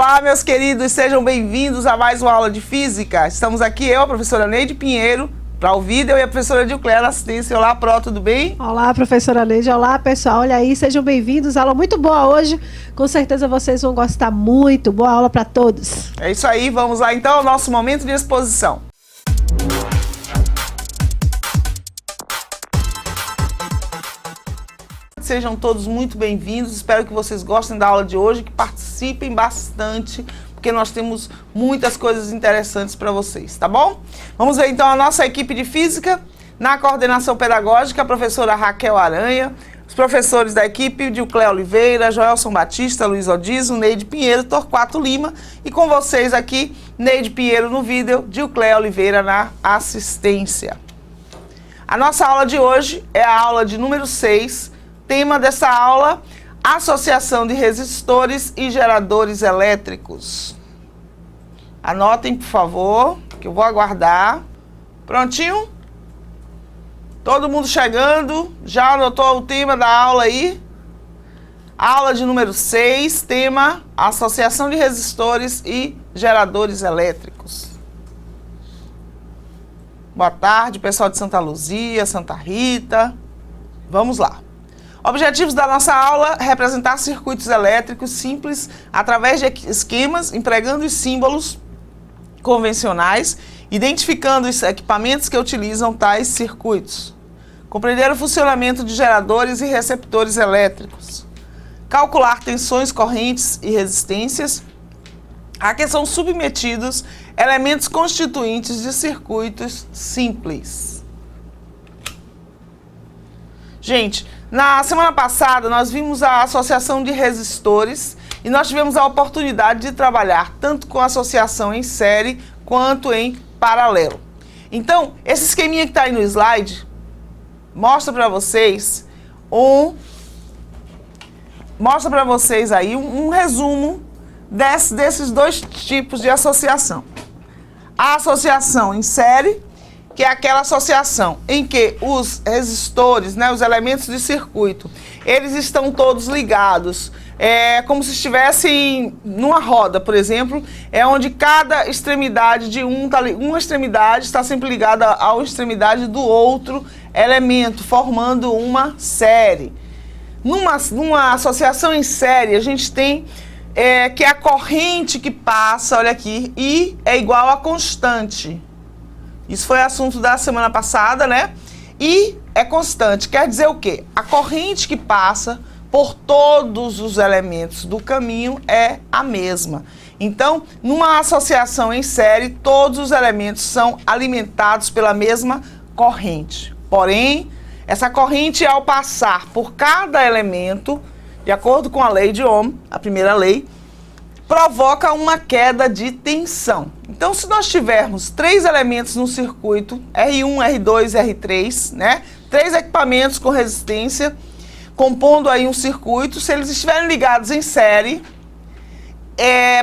Olá, meus queridos, sejam bem-vindos a mais uma aula de Física. Estamos aqui, eu, a professora Neide Pinheiro, para o vídeo, e a professora Dilcléia na assistência. Olá, Pró, tudo bem? Olá, professora Neide. Olá, pessoal. Olha aí, sejam bem-vindos. Aula muito boa hoje. Com certeza vocês vão gostar muito. Boa aula para todos. É isso aí, vamos lá então ao nosso momento de exposição. Sejam todos muito bem-vindos, espero que vocês gostem da aula de hoje, que participem bastante, porque nós temos muitas coisas interessantes para vocês, tá bom? Vamos ver então a nossa equipe de Física, na coordenação pedagógica, a professora Raquel Aranha, os professores da equipe, Dilcléia Oliveira, Joelson Batista, Luiz Odizo, Neide Pinheiro, Torquato Lima, e com vocês aqui, Neide Pinheiro no vídeo, Dilcléia Oliveira na assistência. A nossa aula de hoje é a aula de número 6, tema dessa aula, associação de resistores e geradores elétricos. Anotem, por favor, que eu vou aguardar. Prontinho? Todo mundo chegando? Já anotou o tema da aula aí? Aula de número 6, tema associação de resistores e geradores elétricos. Boa tarde, pessoal de Santa Luzia, Santa Rita. Vamos lá. Objetivos da nossa aula: representar circuitos elétricos simples através de esquemas, empregando os símbolos convencionais, identificando os equipamentos que utilizam tais circuitos. Compreender o funcionamento de geradores e receptores elétricos. Calcular tensões, correntes e resistências a que são submetidos elementos constituintes de circuitos simples. Gente, na semana passada nós vimos a associação de resistores e nós tivemos a oportunidade de trabalhar tanto com associação em série quanto em paralelo. Então, esse esqueminha que está aí no slide mostra para vocês um resumo desses dois tipos de associação. A associação em série, que é aquela associação em que os resistores, né, os elementos de circuito, eles estão todos ligados. É como se estivessem numa roda, por exemplo, é onde cada extremidade de uma extremidade está sempre ligada à extremidade do outro elemento, formando uma série. Numa associação em série, a gente tem que a corrente que passa, olha aqui, I é igual a constante. Isso foi assunto da semana passada, né? I é constante, quer dizer o quê? A corrente que passa por todos os elementos do caminho é a mesma. Então, numa associação em série, todos os elementos são alimentados pela mesma corrente. Porém, essa corrente, ao passar por cada elemento, de acordo com a lei de Ohm, a primeira lei, provoca uma queda de tensão. Então, se nós tivermos 3 elementos no circuito, R1, R2, R3, né? 3 equipamentos com resistência, compondo aí um circuito, se eles estiverem ligados em série,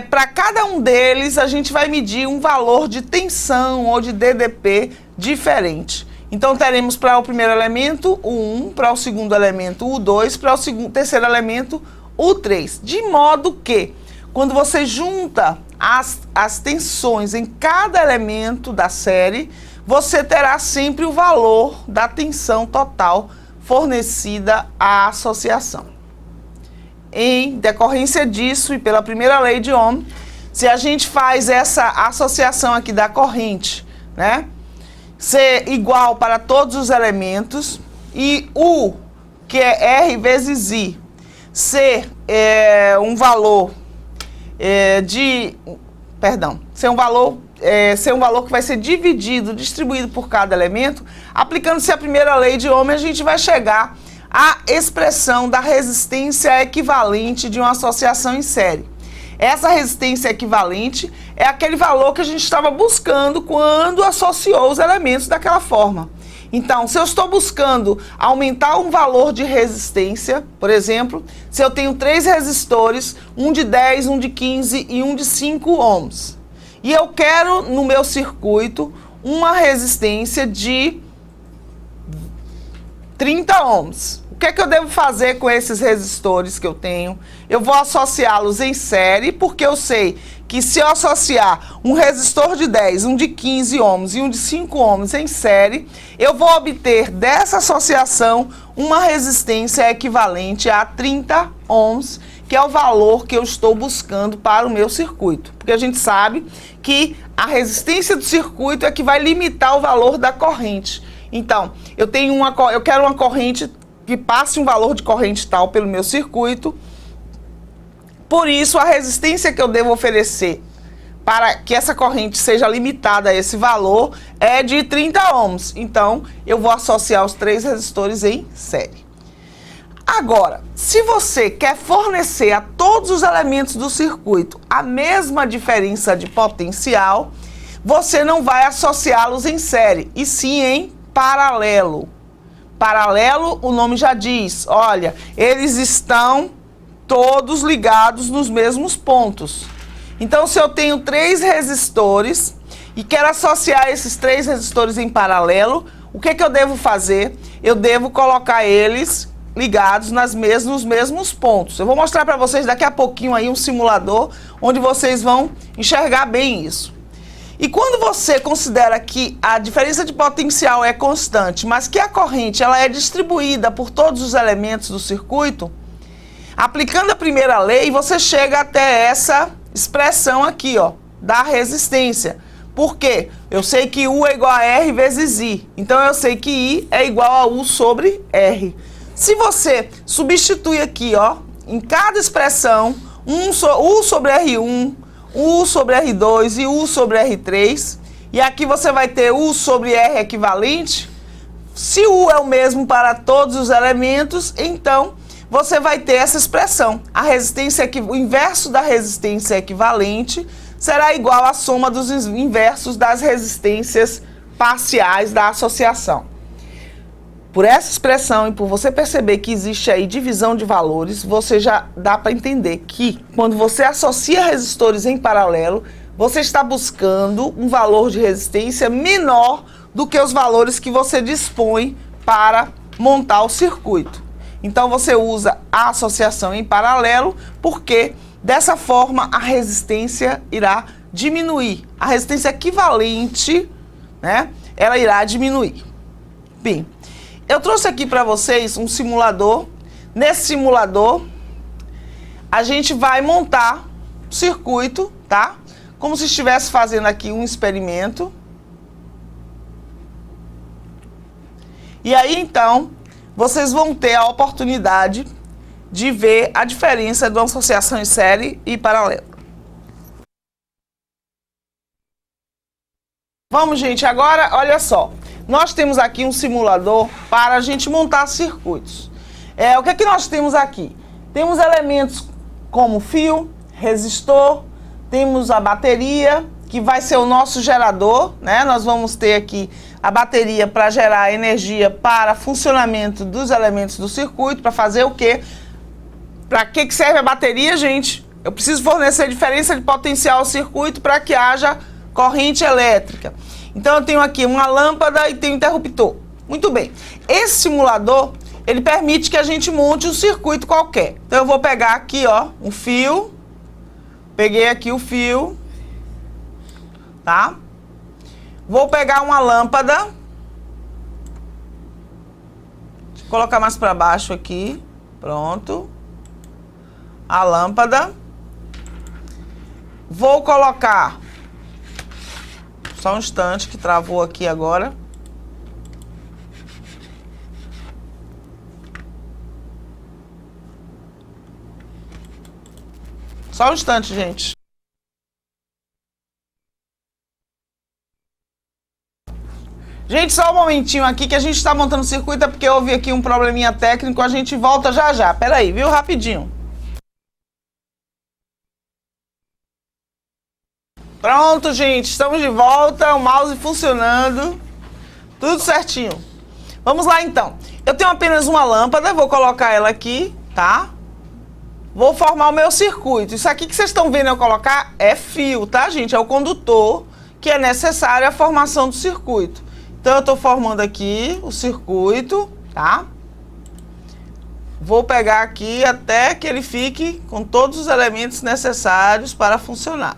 para cada um deles a gente vai medir um valor de tensão ou de DDP diferente. Então, teremos para o primeiro elemento o 1, para o segundo elemento o 2, para o terceiro elemento o 3. De modo que, quando você junta as tensões em cada elemento da série, você terá sempre o valor da tensão total fornecida à associação. Em decorrência disso e pela primeira lei de Ohm, se a gente faz essa associação aqui da corrente, né, ser igual para todos os elementos e U, que é R vezes I, ser um valor ser um valor que vai ser distribuído por cada elemento, aplicando-se a primeira lei de Ohm, a gente vai chegar à expressão da resistência equivalente de uma associação em série. Essa resistência equivalente é aquele valor que a gente estava buscando quando associou os elementos daquela forma. Então, se eu estou buscando aumentar um valor de resistência, por exemplo, se eu tenho 3 resistores, um de 10, um de 15 e um de 5 ohms, e eu quero no meu circuito uma resistência de 30 ohms. O O que é que eu devo fazer com esses resistores que eu tenho? Eu vou associá-los em série, porque eu sei que se eu associar um resistor de 10, um de 15 ohms e um de 5 ohms em série, eu vou obter dessa associação uma resistência equivalente a 30 ohms, que é o valor que eu estou buscando para o meu circuito. Porque a gente sabe que a resistência do circuito é que vai limitar o valor da corrente. Então, eu quero uma corrente que passe um valor de corrente tal pelo meu circuito. Por isso, a resistência que eu devo oferecer para que essa corrente seja limitada a esse valor é de 30 ohms. Então, eu vou associar os 3 resistores em série. Agora, se você quer fornecer a todos os elementos do circuito a mesma diferença de potencial, você não vai associá-los em série, e sim em paralelo. Paralelo, o nome já diz, olha, eles estão todos ligados nos mesmos pontos. Então, se eu tenho 3 resistores e quero associar esses 3 resistores em paralelo, o que eu devo fazer? Eu devo colocar eles ligados nos mesmos pontos. Eu vou mostrar para vocês daqui a pouquinho aí um simulador onde vocês vão enxergar bem isso. E quando você considera que a diferença de potencial é constante, mas que a corrente ela é distribuída por todos os elementos do circuito, aplicando a primeira lei, você chega até essa expressão aqui, ó, da resistência. Por quê? Eu sei que U é igual a R vezes I. Então, eu sei que I é igual a U sobre R. Se você substitui aqui, ó, em cada expressão, U sobre R1, U sobre R2 e U sobre R3, e aqui você vai ter U sobre R equivalente. Se U é o mesmo para todos os elementos, então você vai ter essa expressão. A resistência, o inverso da resistência equivalente será igual à soma dos inversos das resistências parciais da associação. Por essa expressão e por você perceber que existe aí divisão de valores, você já dá para entender que quando você associa resistores em paralelo, você está buscando um valor de resistência menor do que os valores que você dispõe para montar o circuito. Então você usa a associação em paralelo, porque dessa forma a resistência irá diminuir. A resistência equivalente, né, ela irá diminuir. Bem, eu trouxe aqui para vocês um simulador. Nesse simulador, a gente vai montar o circuito, tá? Como se estivesse fazendo aqui um experimento. E aí, então, vocês vão ter a oportunidade de ver a diferença de uma associação em série e paralelo. Vamos, gente, agora, olha só. Nós temos aqui um simulador para a gente montar circuitos. O que é que nós temos aqui? Temos elementos como fio, resistor, temos a bateria, que vai ser o nosso gerador, né? Nós vamos ter aqui a bateria para gerar energia para funcionamento dos elementos do circuito, para fazer o quê? Para que serve a bateria, gente? Eu preciso fornecer diferença de potencial ao circuito para que haja corrente elétrica. Então, eu tenho aqui uma lâmpada e tenho um interruptor. Muito bem. Esse simulador, ele permite que a gente monte um circuito qualquer. Então, eu vou pegar aqui, ó, um fio. Peguei aqui o fio. Tá? Vou pegar uma lâmpada. Deixa eu colocar mais para baixo aqui. Pronto. A lâmpada. Vou colocar... Só um instante que travou aqui agora. Só um instante, gente. Gente, só um momentinho aqui que a gente está montando o circuito, é porque houve aqui um probleminha técnico, a gente volta já já. Pera aí, viu? Rapidinho. Pronto, gente, estamos de volta, o mouse funcionando, tudo certinho. Vamos lá, então. Eu tenho apenas uma lâmpada, vou colocar ela aqui, tá? Vou formar o meu circuito. Isso aqui que vocês estão vendo eu colocar é fio, tá, gente? É o condutor que é necessário à formação do circuito. Então, eu estou formando aqui o circuito, tá? vou pegar aqui até que ele fique com todos os elementos necessários para funcionar.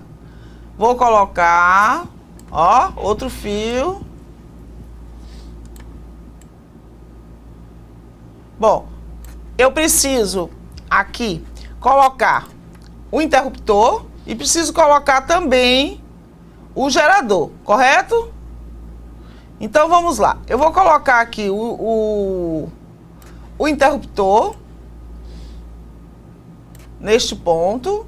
Vou colocar, ó, outro fio. Bom, eu preciso aqui colocar o interruptor e preciso colocar também o gerador, correto? Então vamos lá. Eu vou colocar aqui o interruptor neste ponto.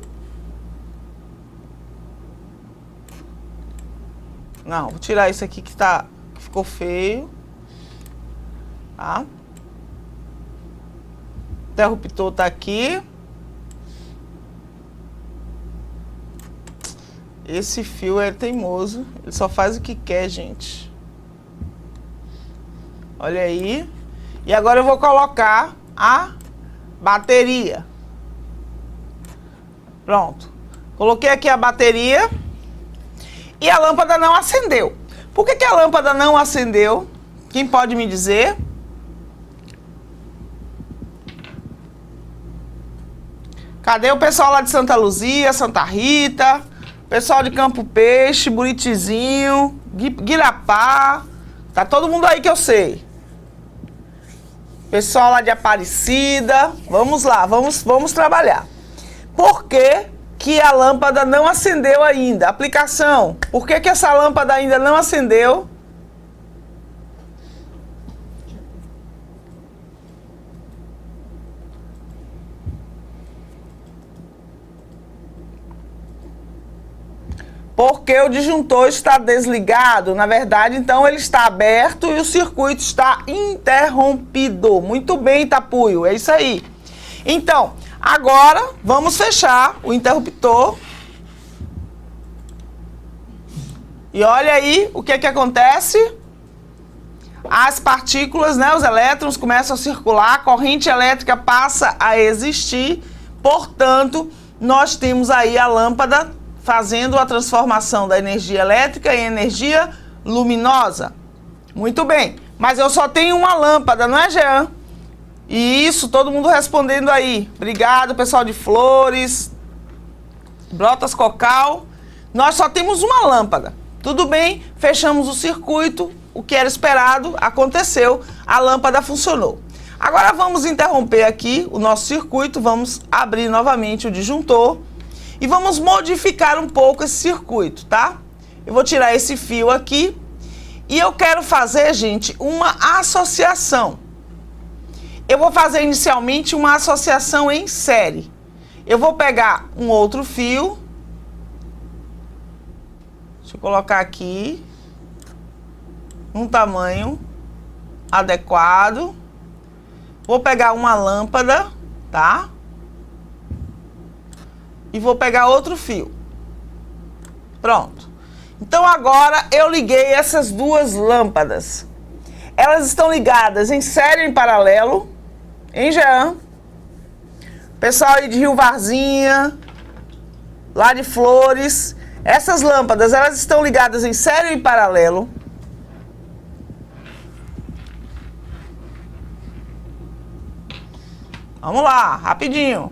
Não, vou tirar isso aqui que ficou feio. Tá? O interruptor tá aqui. Esse fio é teimoso, ele só faz o que quer, gente. Olha aí. E agora eu vou colocar a bateria. Pronto. Coloquei aqui a bateria e a lâmpada não acendeu. Por que a lâmpada não acendeu? Quem pode me dizer? Cadê o pessoal lá de Santa Luzia, Santa Rita? Pessoal de Campo Peixe, Buritizinho, Guirapá. Tá todo mundo aí que eu sei. Pessoal lá de Aparecida. Vamos lá, vamos trabalhar. Por que a lâmpada não acendeu ainda? Aplicação. Por que essa lâmpada ainda não acendeu? Porque o disjuntor está desligado. Na verdade, então, ele está aberto e o circuito está interrompido. Muito bem, Tapuio, é isso aí. Então, agora, vamos fechar o interruptor. E olha aí o que acontece. As partículas, né, os elétrons começam a circular, a corrente elétrica passa a existir. Portanto, nós temos aí a lâmpada fazendo a transformação da energia elétrica em energia luminosa. Muito bem, mas eu só tenho uma lâmpada, não é, Jean? E isso, todo mundo respondendo aí. Obrigado, pessoal de Flores, Brotas Cocal. Nós só temos uma lâmpada. Tudo bem, fechamos o circuito, o que era esperado aconteceu, a lâmpada funcionou. Agora vamos interromper aqui o nosso circuito, vamos abrir novamente o disjuntor. E vamos modificar um pouco esse circuito, tá? Eu vou tirar esse fio aqui e eu quero fazer, gente, uma associação. Eu vou fazer inicialmente uma associação em série. Eu vou pegar um outro fio. Deixa eu colocar aqui. Um tamanho adequado. Vou pegar uma lâmpada, tá? E vou pegar outro fio. Pronto. Então agora eu liguei essas duas lâmpadas. Elas estão ligadas em série ou em paralelo. Hein, Jean? Pessoal aí de Rio Varzinha, lá de Flores. Essas lâmpadas, elas estão ligadas em série ou em paralelo? Vamos lá, rapidinho.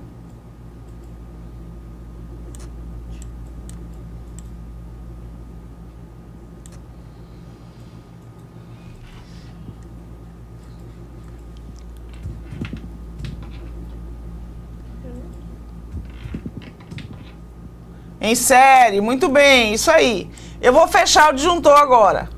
Em série, muito bem, isso aí. Eu vou fechar o disjuntor agora.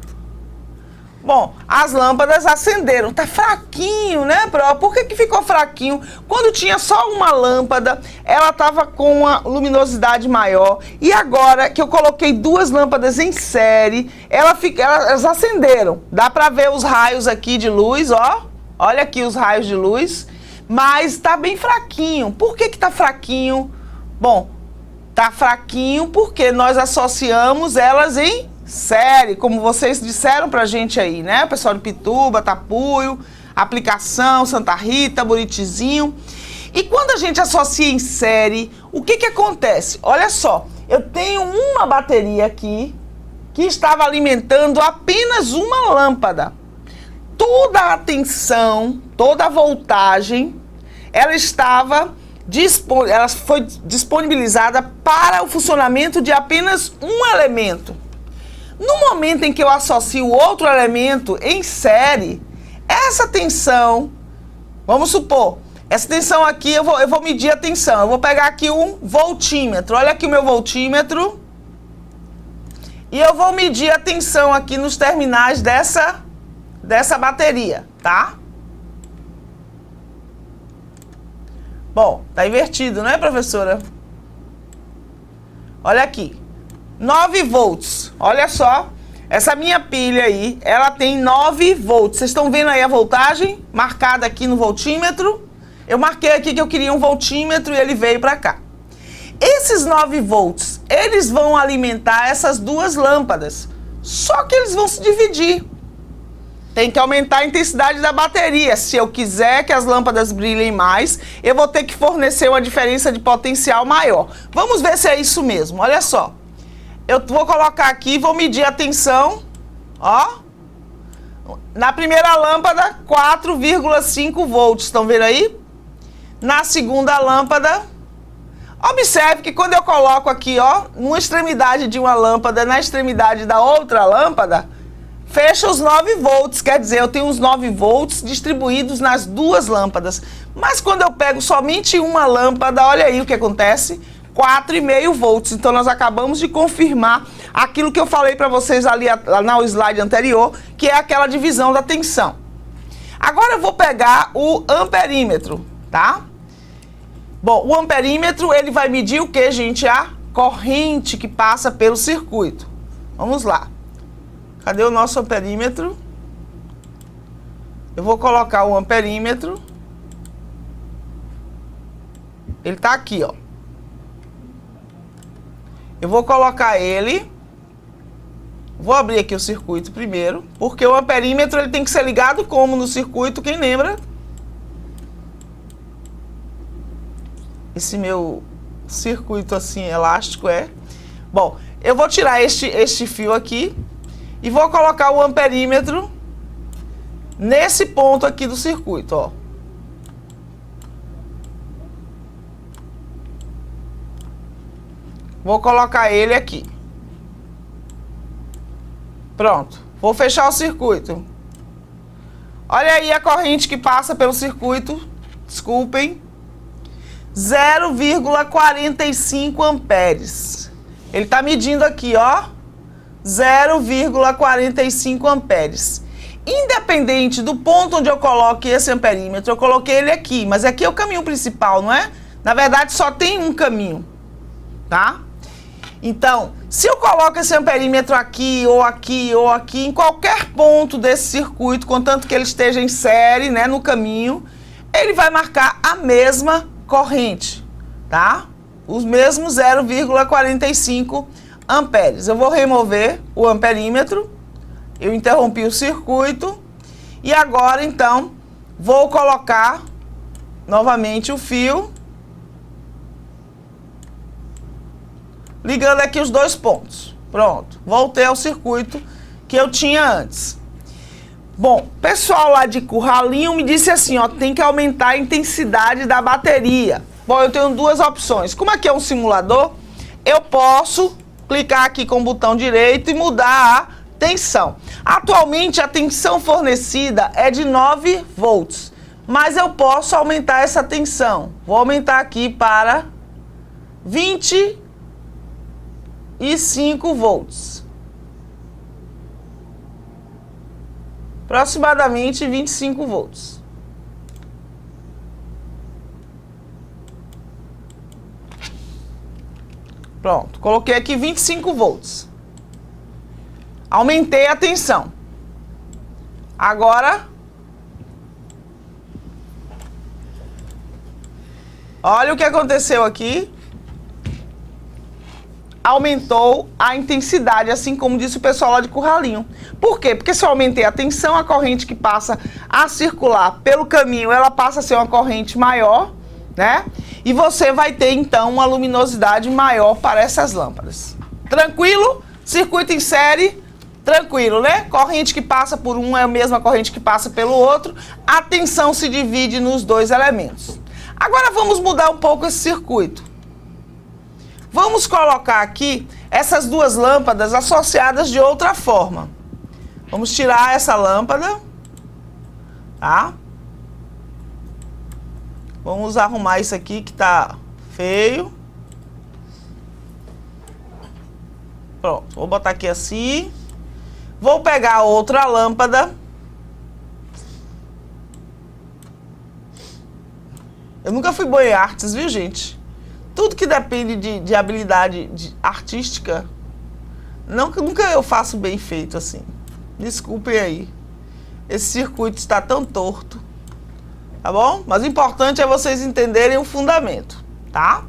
Bom, as lâmpadas acenderam. Tá fraquinho, né, Pro? Por que ficou fraquinho? Quando tinha só uma lâmpada, ela tava com uma luminosidade maior. E agora que eu coloquei duas lâmpadas em série, elas acenderam. Dá pra ver os raios aqui de luz, ó. Olha aqui os raios de luz. Mas tá bem fraquinho. Por que tá fraquinho? Bom, tá fraquinho porque nós associamos elas em série, como vocês disseram pra gente aí, né? O pessoal de Pituba, Tapuio, Aplicação, Santa Rita, Buritizinho. E quando a gente associa em série, o que acontece? Olha só, eu tenho uma bateria aqui que estava alimentando apenas uma lâmpada. Toda a tensão, toda a voltagem ela ela foi disponibilizada para o funcionamento de apenas um elemento. No momento em que eu associo outro elemento em série, essa tensão, vamos supor, essa tensão aqui, eu vou medir a tensão. Eu vou pegar aqui um voltímetro. Olha aqui o meu voltímetro. E eu vou medir a tensão aqui nos terminais dessa bateria, tá? Bom, tá invertido, né, professora? Olha aqui. 9 volts. Olha só. Essa minha pilha aí, ela tem 9 volts. Vocês estão vendo aí a voltagem marcada aqui no voltímetro? Eu marquei aqui que eu queria um voltímetro e ele veio para cá. Esses 9 volts, eles vão alimentar essas duas lâmpadas. Só que eles vão se dividir. Tem que aumentar a intensidade da bateria. Se eu quiser que as lâmpadas brilhem mais, eu vou ter que fornecer uma diferença de potencial maior. Vamos ver se é isso mesmo. Olha só. Eu vou colocar aqui, vou medir a tensão. Ó. Na primeira lâmpada, 4,5 volts. Estão vendo aí? Na segunda lâmpada, observe que quando eu coloco aqui, ó, numa extremidade de uma lâmpada, na extremidade da outra lâmpada, fecha os 9 volts, quer dizer, eu tenho os 9 volts distribuídos nas duas lâmpadas. Mas quando eu pego somente uma lâmpada, olha aí o que acontece, 4,5 volts. Então nós acabamos de confirmar aquilo que eu falei para vocês ali no slide anterior, que é aquela divisão da tensão. Agora eu vou pegar o amperímetro, tá? Bom, o amperímetro, ele vai medir o que, gente? A corrente que passa pelo circuito. Vamos lá. Cadê o nosso amperímetro? Eu vou colocar o amperímetro. Ele tá aqui, ó. Eu vou colocar ele. Vou abrir aqui o circuito primeiro, porque o amperímetro ele tem que ser ligado como no circuito, quem lembra? Esse meu circuito assim elástico é. Bom, eu vou tirar este fio aqui e vou colocar o amperímetro nesse ponto aqui do circuito, ó. Vou colocar ele aqui. Pronto. Vou fechar o circuito. Olha aí a corrente que passa pelo circuito. Desculpem. 0,45 amperes. Ele está medindo aqui, ó. 0,45 amperes. Independente do ponto onde eu coloque esse amperímetro, eu coloquei ele aqui. Mas aqui é o caminho principal, não é? Na verdade, só tem um caminho. Tá? Então, se eu coloco esse amperímetro aqui, ou aqui, ou aqui, em qualquer ponto desse circuito, contanto que ele esteja em série, né, no caminho, ele vai marcar a mesma corrente, tá? Os mesmos 0,45 amperes. Eu vou remover o amperímetro, eu interrompi o circuito, e agora, então, vou colocar novamente o fio, ligando aqui os dois pontos. Pronto, voltei ao circuito que eu tinha antes. Bom, pessoal lá de Curralinho me disse assim, ó, tem que aumentar a intensidade da bateria. Bom, eu tenho duas opções. Como aqui é um simulador, eu posso clicar aqui com o botão direito e mudar a tensão. Atualmente a tensão fornecida é de 9 volts, mas eu posso aumentar essa tensão. Vou aumentar aqui para 25 volts. Aproximadamente 25 volts. Pronto, coloquei aqui 25 volts. Aumentei a tensão. Agora, olha o que aconteceu aqui. Aumentou a intensidade, assim como disse o pessoal lá de Curralinho. Por quê? Porque se eu aumentei a tensão, a corrente que passa a circular pelo caminho, ela passa a ser uma corrente maior, né? E você vai ter, então, uma luminosidade maior para essas lâmpadas. Tranquilo? Circuito em série, tranquilo, né? Corrente que passa por um é a mesma corrente que passa pelo outro. A tensão se divide nos dois elementos. Agora vamos mudar um pouco esse circuito. Vamos colocar aqui essas duas lâmpadas associadas de outra forma. Vamos tirar essa lâmpada, tá? Vamos arrumar isso aqui que tá feio. Pronto, vou botar aqui assim. Vou pegar outra lâmpada. Eu nunca fui boa em artes, viu, gente? Tudo que depende de habilidade artística, nunca eu faço bem feito assim. Desculpem aí. Esse circuito está tão torto. Tá bom? Mas o importante é vocês entenderem o fundamento, tá?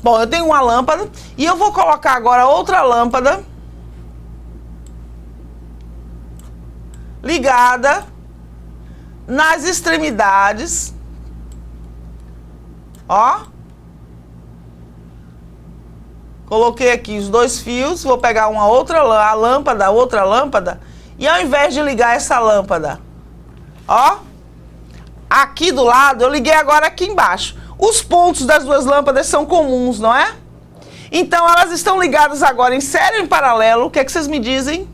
Bom, eu tenho uma lâmpada e eu vou colocar agora outra lâmpada ligada nas extremidades. Ó. Coloquei aqui os dois fios, vou pegar uma outra outra lâmpada, e ao invés de ligar essa lâmpada, ó, aqui do lado, eu liguei agora aqui embaixo. Os pontos das duas lâmpadas são comuns, não é? Então elas estão ligadas agora em série ou em paralelo. O que é que vocês me dizem?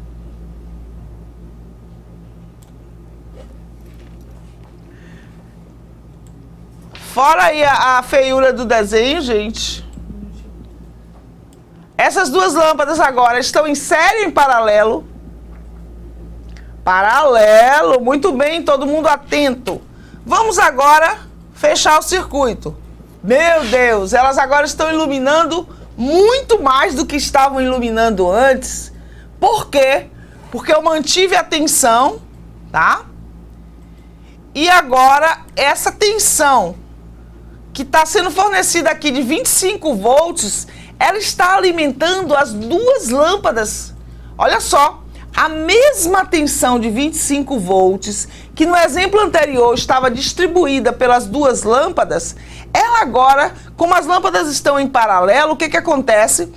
Fora aí a feiura do desenho, gente. Essas duas lâmpadas agora estão em série ou em paralelo? Paralelo, muito bem, todo mundo atento. Vamos agora fechar o circuito. Meu Deus, elas agora estão iluminando muito mais do que estavam iluminando antes. Por quê? Porque eu mantive a tensão, tá? E agora essa tensão que está sendo fornecida aqui de 25 volts, ela está alimentando as duas lâmpadas. Olha só, a mesma tensão de 25 volts, que no exemplo anterior estava distribuída pelas duas lâmpadas, ela agora, como as lâmpadas estão em paralelo, o que que acontece?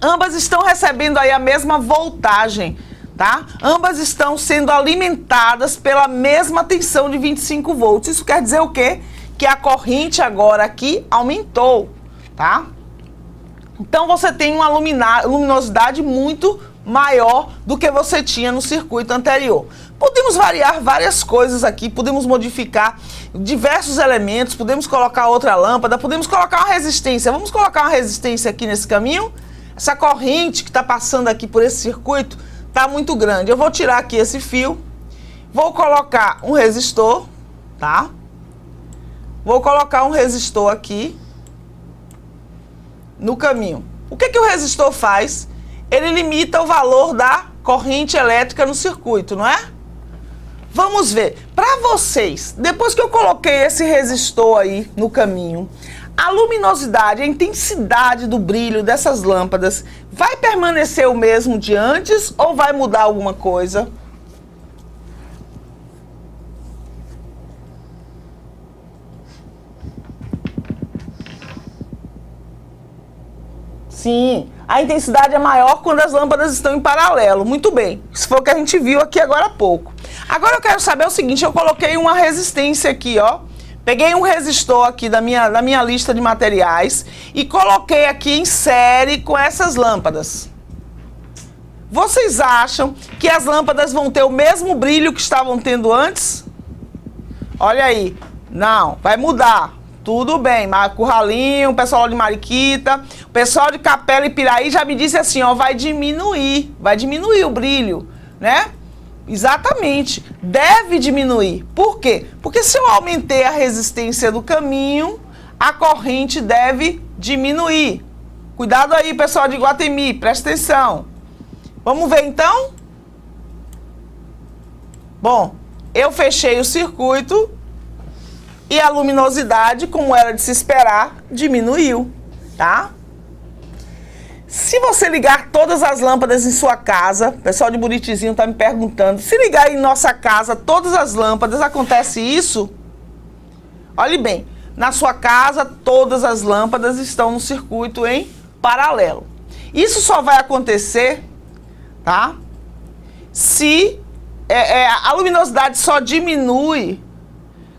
Ambas estão recebendo aí a mesma voltagem, tá? Ambas estão sendo alimentadas pela mesma tensão de 25 volts. Isso quer dizer o quê? Que a corrente agora aqui aumentou, tá? Então você tem uma luminosidade muito maior do que você tinha no circuito anterior. Podemos variar várias coisas aqui, podemos modificar diversos elementos, podemos colocar outra lâmpada, podemos colocar uma resistência. Vamos colocar uma resistência aqui nesse caminho? Essa corrente que está passando aqui por esse circuito está muito grande. Eu vou tirar aqui esse fio, vou colocar um resistor, tá? Vou colocar um resistor aqui no caminho. O que que o resistor faz? Ele limita o valor da corrente elétrica no circuito, não é? Vamos ver. Para vocês, depois que eu coloquei esse resistor aí no caminho, a luminosidade, a intensidade do brilho dessas lâmpadas vai permanecer o mesmo de antes ou vai mudar alguma coisa? Sim, a intensidade é maior quando as lâmpadas estão em paralelo. Muito bem, isso foi o que a gente viu aqui agora há pouco. Agora eu quero saber o seguinte, eu coloquei uma resistência aqui, ó. Peguei um resistor aqui da minha lista de materiais e coloquei aqui em série com essas lâmpadas. Vocês acham que as lâmpadas vão ter o mesmo brilho que estavam tendo antes? Olha aí, não, vai mudar. Tudo bem, Curralinho, o pessoal de Mariquita, o pessoal de Capela e Piraí já me disse assim, ó, vai diminuir o brilho, né? Exatamente, deve diminuir. Por quê? Porque se eu aumentei a resistência do caminho, a corrente deve diminuir. Cuidado aí, pessoal de Iguatemi, presta atenção. Vamos ver então? Bom, eu fechei o circuito e a luminosidade, como era de se esperar, diminuiu, tá? Se você ligar todas as lâmpadas em sua casa, o pessoal de Buritizinho está me perguntando, se ligar em nossa casa todas as lâmpadas, acontece isso? Olhe bem, na sua casa todas as lâmpadas estão no circuito em paralelo. Isso só vai acontecer, tá? Se a luminosidade só diminui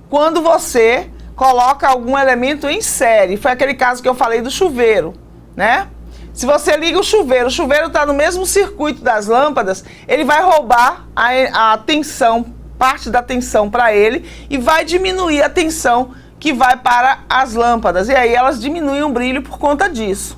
quando você coloca algum elemento em série. Foi aquele caso que eu falei do chuveiro, né? Se você liga o chuveiro está no mesmo circuito das lâmpadas, ele vai roubar a tensão, parte da tensão para ele e vai diminuir a tensão que vai para as lâmpadas. E aí elas diminuem o brilho por conta disso,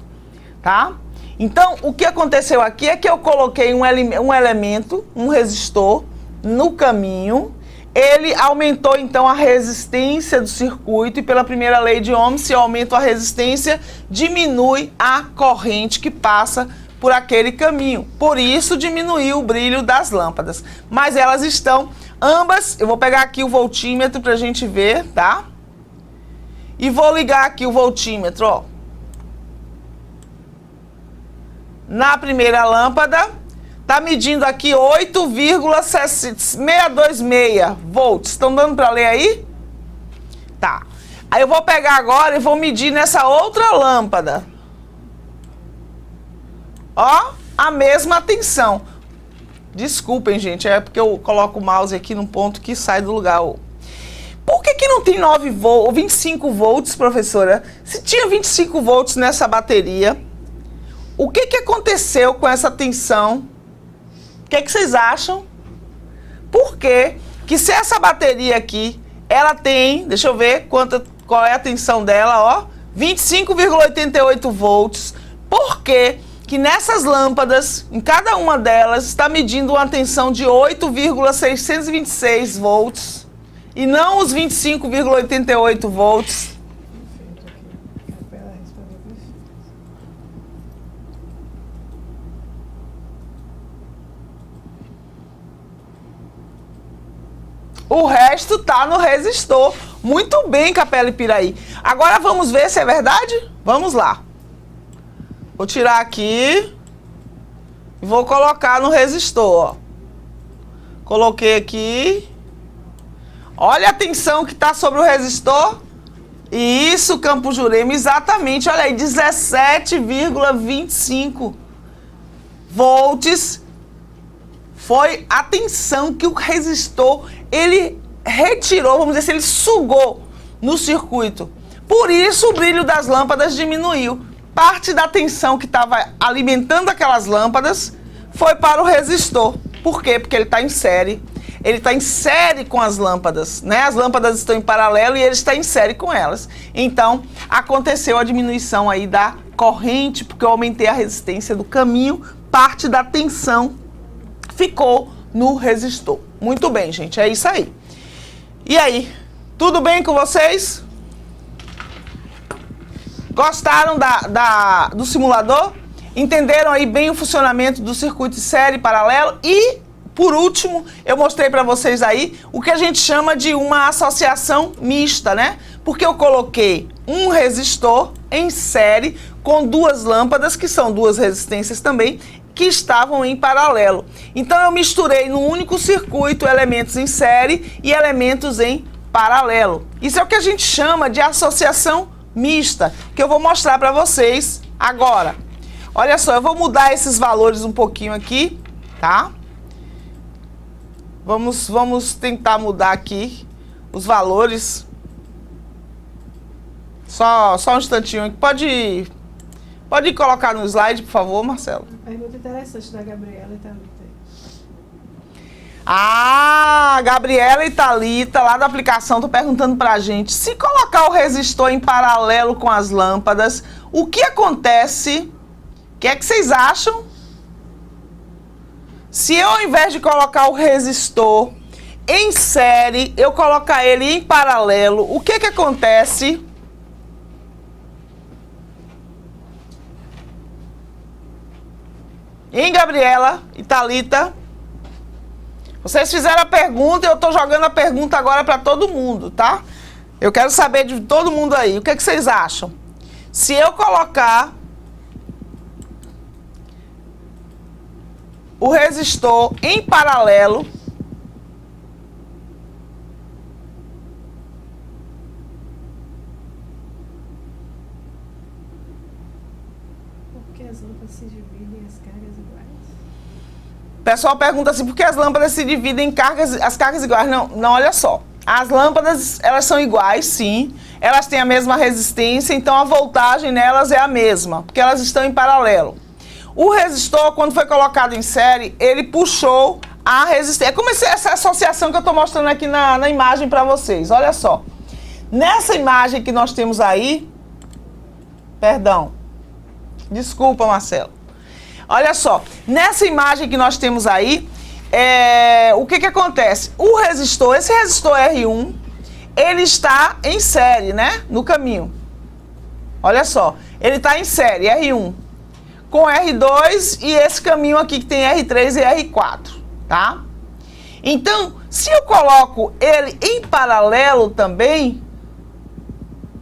tá? Então, o que aconteceu aqui é que eu coloquei um elemento, um resistor, no caminho. Ele aumentou, então, a resistência do circuito e pela primeira lei de Ohm, se eu aumento a resistência, diminui a corrente que passa por aquele caminho. Por isso, diminuiu o brilho das lâmpadas. Mas elas estão ambas, eu vou pegar aqui o voltímetro para a gente ver, tá? E vou ligar aqui o voltímetro, ó. Na primeira lâmpada, tá medindo aqui 8,626 volts. Estão dando para ler aí? Tá. Aí eu vou pegar agora e vou medir nessa outra lâmpada. Ó, a mesma tensão. Desculpem, gente, é porque eu coloco o mouse aqui num ponto que sai do lugar. Por que não tem 9 volts, 25 volts, professora? Se tinha 25 volts nessa bateria, o que aconteceu com essa tensão? O que vocês acham? Por que se essa bateria aqui, ela tem, deixa eu ver qual é a tensão dela, ó, 25,88 volts. Por que nessas lâmpadas, em cada uma delas, está medindo uma tensão de 8,626 volts e não os 25,88 volts? O resto tá no resistor. Muito bem, Capela e Piraí. Agora vamos ver se é verdade? Vamos lá. Vou tirar aqui e vou colocar no resistor, ó. Coloquei aqui. Olha a tensão que tá sobre o resistor. Isso, Campo Jurema, exatamente. Olha aí, 17,25 volts. Foi a tensão que o resistor, ele retirou, vamos dizer assim, ele sugou no circuito. Por isso o brilho das lâmpadas diminuiu. Parte da tensão que estava alimentando aquelas lâmpadas foi para o resistor. Por quê? Porque ele está em série. Ele está em série com as lâmpadas, né? As lâmpadas estão em paralelo e ele está em série com elas. Então, aconteceu a diminuição aí da corrente, porque eu aumentei a resistência do caminho, parte da tensão ficou no resistor. Muito bem, gente, é isso aí. E aí, tudo bem com vocês? Gostaram do simulador? Entenderam aí bem o funcionamento do circuito de série paralelo? E, por último, eu mostrei para vocês aí o que a gente chama de uma associação mista, né? Porque eu coloquei um resistor em série com duas lâmpadas, que são duas resistências também, que estavam em paralelo. Então eu misturei no único circuito elementos em série e elementos em paralelo. Isso é o que a gente chama de associação mista, que eu vou mostrar para vocês agora. Olha só, eu vou mudar esses valores um pouquinho aqui, tá? Vamos tentar mudar aqui os valores. Só um instantinho. Pode colocar no slide, por favor, Marcelo? Uma pergunta interessante da Gabriela e Thalita. Ah, Gabriela e Thalita, lá da aplicação, estão perguntando pra gente, se colocar o resistor em paralelo com as lâmpadas, o que acontece? O que é que vocês acham? Se eu, ao invés de colocar o resistor em série, eu colocar ele em paralelo, o que acontece? Hein, Gabriela e Thalita? Vocês fizeram a pergunta e eu tô jogando a pergunta agora para todo mundo, tá? Eu quero saber de todo mundo aí. O que vocês acham? Se eu colocar o resistor em paralelo, Porque as lâmpadas se dividem as cargas iguais? o pessoal pergunta assim, por que as lâmpadas se dividem em as cargas iguais? Não, olha só. As lâmpadas, elas são iguais, sim. Elas têm a mesma resistência, então a voltagem nelas é a mesma, porque elas estão em paralelo. O resistor, quando foi colocado em série, ele puxou a resistência. É como essa associação que eu estou mostrando aqui na imagem para vocês. Olha só. Nessa imagem que nós temos aí... Perdão. Desculpa, Marcelo. Olha só. Nessa imagem que nós temos aí, o que acontece? O resistor, esse resistor R1, ele está em série, né? No caminho. Olha só. Ele está em série, R1. Com R2 e esse caminho aqui que tem R3 e R4, tá? Então, se eu coloco ele em paralelo também,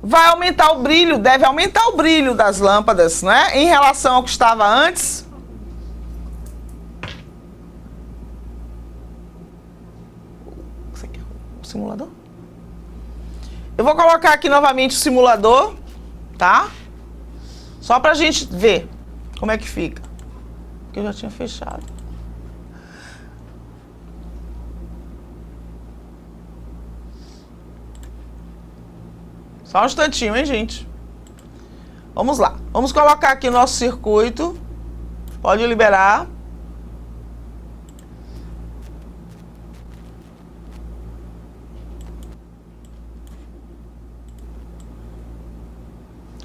vai aumentar o brilho, deve aumentar o brilho das lâmpadas, né? Em relação ao que estava antes. O simulador? Eu vou colocar aqui novamente o simulador, tá? Só pra gente ver como é que fica. Porque eu já tinha fechado. Só um instantinho, hein, gente? Vamos lá. Vamos colocar aqui o nosso circuito. Pode liberar.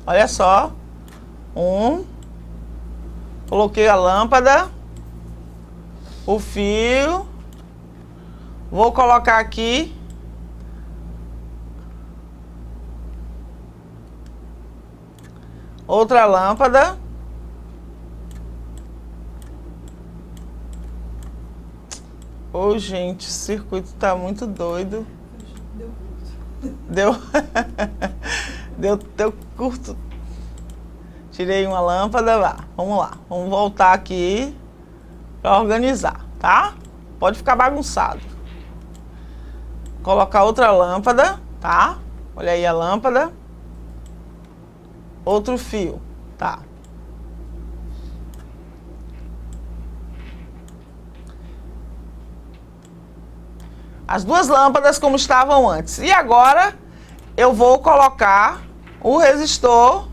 Olha só. Coloquei a lâmpada. O fio. Vou colocar aqui. Outra lâmpada. Ô, gente, o circuito tá muito doido. Deu. Deu curto. Tirei uma lâmpada lá. Vamos lá. Vamos voltar aqui para organizar, tá? Pode ficar bagunçado. Colocar outra lâmpada, tá? Olha aí a lâmpada. Outro fio, tá? As duas lâmpadas como estavam antes. E agora eu vou colocar o resistor.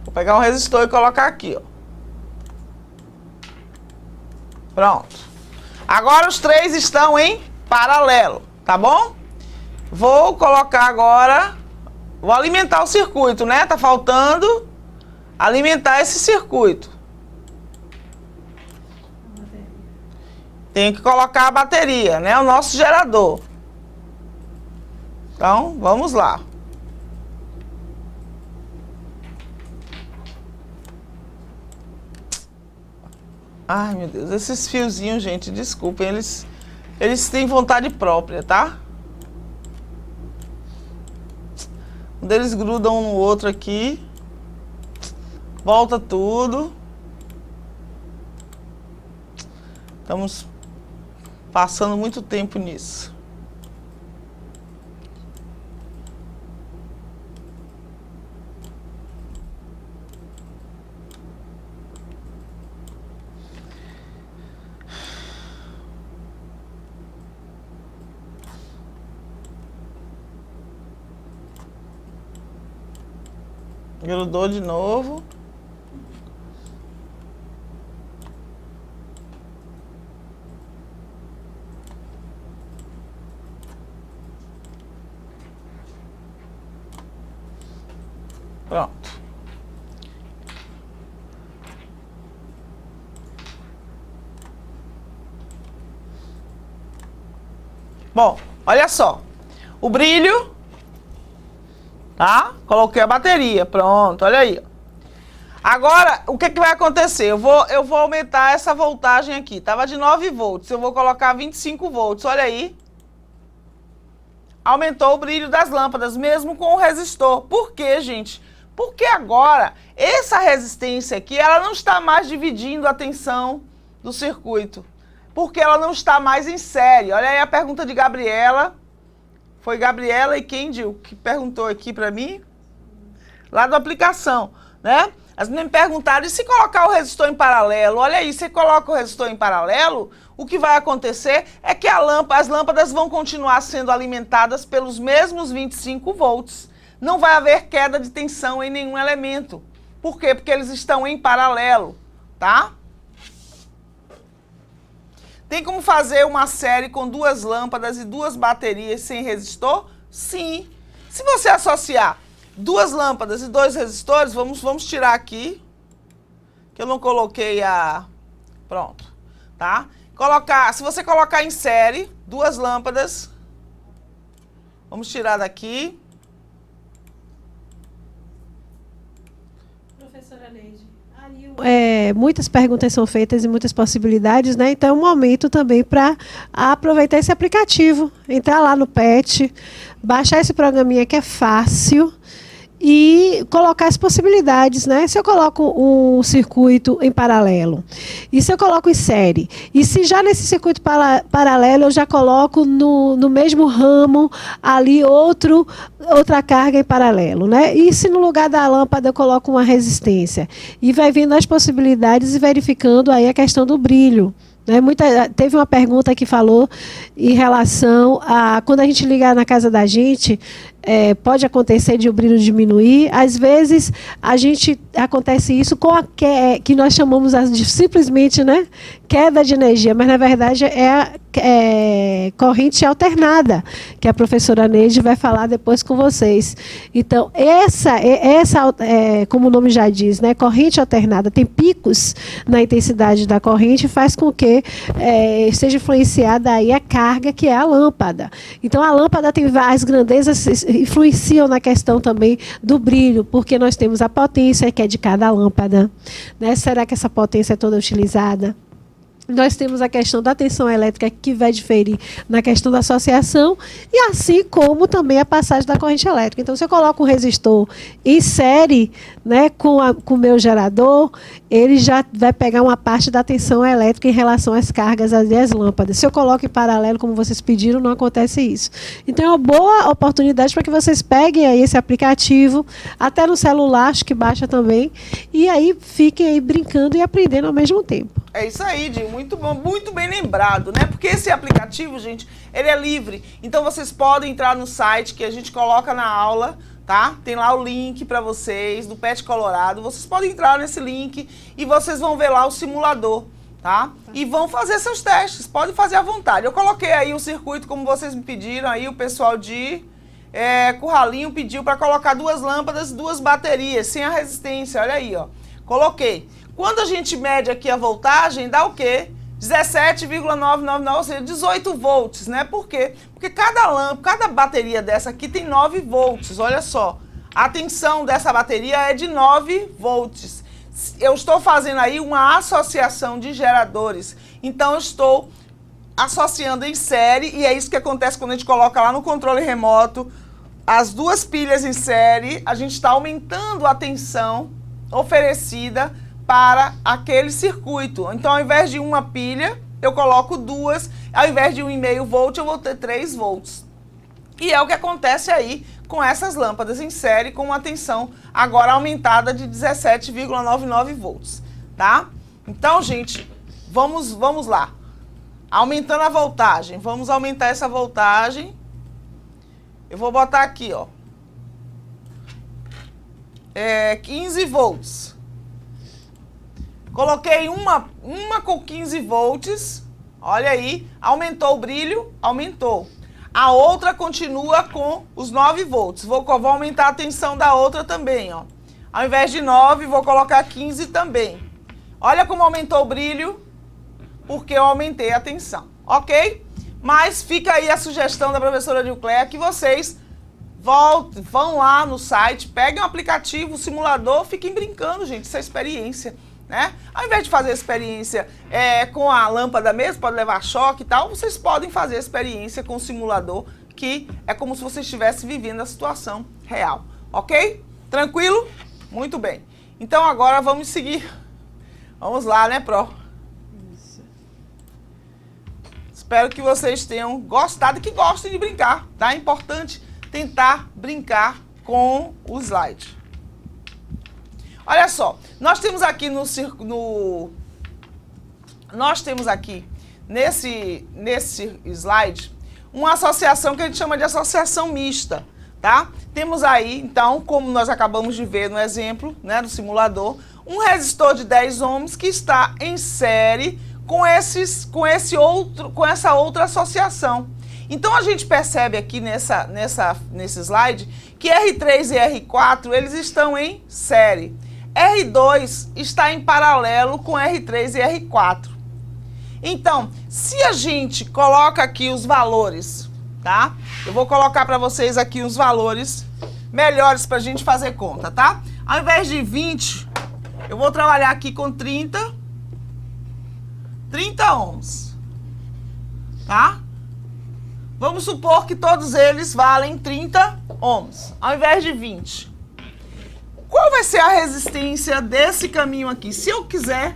Vou pegar um resistor e colocar aqui, ó. Pronto. Agora os três estão em paralelo, tá bom? Vou colocar agora, vou alimentar o circuito, né? Tá faltando alimentar esse circuito. Tem que colocar a bateria, né? O nosso gerador. Então, vamos lá. Ai, meu Deus, esses fiozinhos, gente, desculpem, eles têm vontade própria, tá? Um deles grudam um no outro aqui. Volta tudo. Estamos passando muito tempo nisso. Grudou de novo. Pronto. Bom, olha só. O brilho, tá? Coloquei a bateria, pronto, olha aí. Agora, o que vai acontecer? Eu vou aumentar essa voltagem aqui. Tava de 9 volts, eu vou colocar 25 volts, olha aí. Aumentou o brilho das lâmpadas, mesmo com o resistor. Por quê, gente? Porque agora, essa resistência aqui, ela não está mais dividindo a tensão do circuito. Porque ela não está mais em série. Olha aí a pergunta de Gabriela. Foi Gabriela e quem, Dil, que perguntou aqui para mim? Lá da aplicação, né? As meninas me perguntaram, e se colocar o resistor em paralelo? Olha aí, se coloca o resistor em paralelo, o que vai acontecer é que as lâmpadas vão continuar sendo alimentadas pelos mesmos 25 volts. Não vai haver queda de tensão em nenhum elemento. Por quê? Porque eles estão em paralelo, tá? Tem como fazer uma série com 2 lâmpadas e 2 baterias sem resistor? Sim. Se você associar 2 lâmpadas e 2 resistores, vamos tirar aqui, que eu não coloquei a... Pronto, tá? Se você colocar em série 2 lâmpadas, vamos tirar daqui. Professora Neide, muitas perguntas são feitas e muitas possibilidades, né? Então é um momento também para aproveitar esse aplicativo, entrar lá no PET, baixar esse programinha que é fácil e colocar as possibilidades, né? Se eu coloco um circuito em paralelo, e se eu coloco em série, e se já nesse circuito paralelo eu já coloco no mesmo ramo ali outra carga em paralelo, né? E se no lugar da lâmpada eu coloco uma resistência, e vai vendo as possibilidades e verificando aí a questão do brilho. Teve uma pergunta que falou em relação a quando a gente ligar na casa da gente, pode acontecer de o brilho diminuir. Às vezes acontece isso com que nós chamamos de simplesmente, né, queda de energia, mas na verdade é corrente alternada, que a professora Neide vai falar depois com vocês. Então, essa como o nome já diz, né, corrente alternada, tem picos na intensidade da corrente, faz com que seja influenciada aí a carga, que é a lâmpada. Então, a lâmpada tem várias grandezas, influenciam na questão também do brilho, porque nós temos a potência, que é de cada lâmpada, né? Será que essa potência é toda utilizada? Nós temos a questão da tensão elétrica, que vai diferir na questão da associação, e assim como também a passagem da corrente elétrica. Então, se eu coloco um resistor em série, né, com o meu gerador, ele já vai pegar uma parte da tensão elétrica em relação às cargas e às lâmpadas. Se eu coloco em paralelo, como vocês pediram, não acontece isso. Então, é uma boa oportunidade para que vocês peguem aí esse aplicativo, até no celular, acho que baixa também, e aí fiquem aí brincando e aprendendo ao mesmo tempo. É isso aí, Dinho, muito bom, muito bem lembrado, né? Porque esse aplicativo, gente, ele é livre. Então vocês podem entrar no site que a gente coloca na aula, tá? Tem lá o link para vocês do PET Colorado. Vocês podem entrar nesse link e vocês vão ver lá o simulador, tá? E vão fazer seus testes, podem fazer à vontade. Eu coloquei aí o circuito como vocês me pediram, aí o pessoal de Curralinho pediu para colocar 2 lâmpadas e 2 baterias sem a resistência, olha aí, ó. Coloquei. Quando a gente mede aqui a voltagem, dá o quê? 17,999, ou seja, 18 volts, né? Por quê? Porque cada bateria dessa aqui tem 9 volts, olha só. A tensão dessa bateria é de 9 volts. Eu estou fazendo aí uma associação de geradores. Então, eu estou associando em série, e é isso que acontece quando a gente coloca lá no controle remoto as 2 pilhas em série, a gente está aumentando a tensão oferecida para aquele circuito. Então, ao invés de uma pilha, eu coloco 2, ao invés de 1,5 volt, eu vou ter 3 volts. E é o que acontece aí com essas lâmpadas em série, com uma tensão agora aumentada de 17,99 volts, tá? Então, gente, vamos lá. Aumentando a voltagem, vamos aumentar essa voltagem. Eu vou botar aqui, ó, 15 volts. Coloquei uma com 15 volts, olha aí, aumentou o brilho, aumentou. A outra continua com os 9 volts, vou aumentar a tensão da outra também, ó. Ao invés de 9, vou colocar 15 também. Olha como aumentou o brilho, porque eu aumentei a tensão, ok? Mas fica aí a sugestão da professora Dilcléa que vocês vão lá no site, peguem o aplicativo, o simulador, fiquem brincando, gente, isso é experiência. Né? Ao invés de fazer a experiência com a lâmpada mesmo, pode levar choque e tal, vocês podem fazer a experiência com o simulador, que é como se você estivesse vivendo a situação real, ok? Tranquilo? Muito bem. Então agora vamos seguir. Vamos lá, né, Pro? Isso. Espero que vocês tenham gostado e que gostem de brincar, tá? É importante tentar brincar com o slide. Olha só, nós temos aqui nesse slide uma associação que a gente chama de associação mista, tá? Temos aí, então, como nós acabamos de ver no exemplo, né, do simulador, um resistor de 10 ohms que está em série com essa outra associação. Então a gente percebe aqui nesse slide que R3 e R4 eles estão em série. R2 está em paralelo com R3 e R4. Então, se a gente coloca aqui os valores, tá? Eu vou colocar para vocês aqui os valores melhores para a gente fazer conta, tá? Ao invés de 20, eu vou trabalhar aqui com 30 ohms, tá? Vamos supor que todos eles valem 30 ohms, ao invés de 20. Qual vai ser a resistência desse caminho aqui? Se eu quiser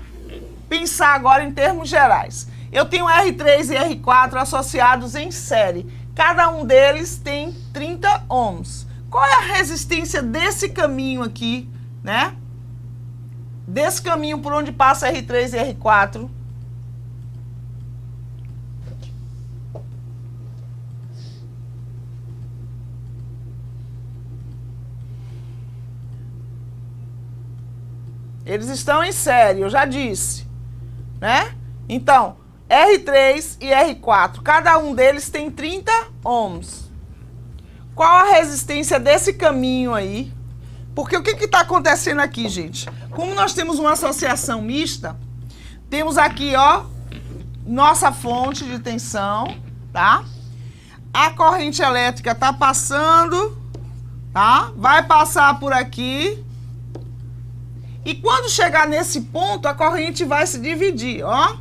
pensar agora em termos gerais. Eu tenho R3 e R4 associados em série. Cada um deles tem 30 ohms. Qual é a resistência desse caminho aqui, né? Desse caminho por onde passa R3 e R4? Eles estão em série, eu já disse, né? Então, R3 e R4, cada um deles tem 30 ohms. Qual a resistência desse caminho aí? Porque o que está acontecendo aqui, gente? Como nós temos uma associação mista, temos aqui, ó, nossa fonte de tensão, tá? A corrente elétrica está passando, tá? Vai passar por aqui. E quando chegar nesse ponto, a corrente vai se dividir, ó.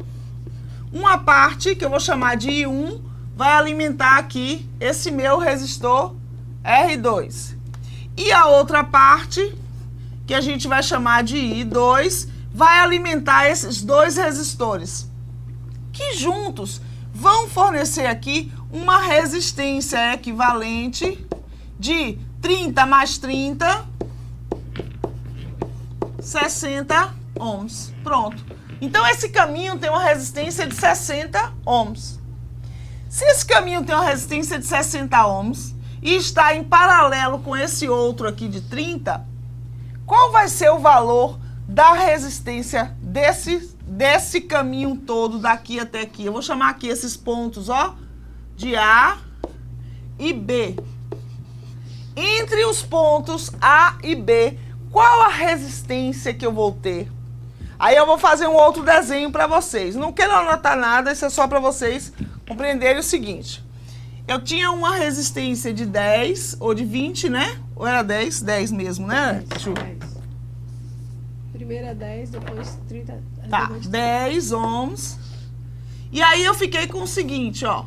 Uma parte, que eu vou chamar de I1, vai alimentar aqui esse meu resistor R2. E a outra parte, que a gente vai chamar de I2, vai alimentar esses dois resistores, que juntos vão fornecer aqui uma resistência equivalente de 30 mais 30... 60 ohms. Pronto. Então, esse caminho tem uma resistência de 60 ohms. Se esse caminho tem uma resistência de 60 ohms e está em paralelo com esse outro aqui de 30, qual vai ser o valor da resistência desse caminho todo daqui até aqui? Eu vou chamar aqui esses pontos, ó, de A e B. Entre os pontos A e B, qual a resistência que eu vou ter? Aí eu vou fazer um outro desenho para vocês. Não quero anotar nada, isso é só para vocês compreenderem o seguinte. Eu tinha uma resistência de 10 ou de 20, né? Ou era 10? 10 mesmo, né? 10. Primeiro é 10, depois 30. Tá, 10 ohms. E aí eu fiquei com o seguinte, ó.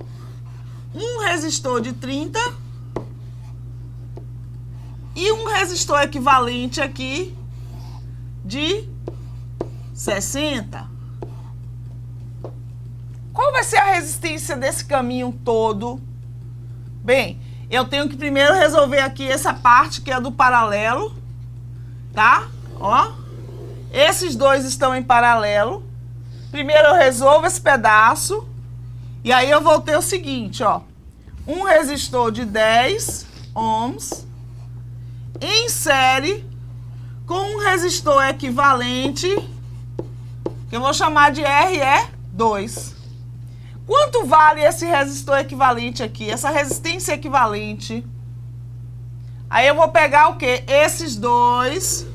Um resistor de 30... e um resistor equivalente aqui de 60. Qual vai ser a resistência desse caminho todo? Bem, eu tenho que primeiro resolver aqui essa parte que é do paralelo, tá? Ó, esses dois estão em paralelo. Primeiro eu resolvo esse pedaço e aí eu vou ter o seguinte, ó. Um resistor de 10 ohms em série com um resistor equivalente, que eu vou chamar de RE2. Quanto vale esse resistor equivalente aqui, essa resistência equivalente? Aí eu vou pegar o quê? Esses dois,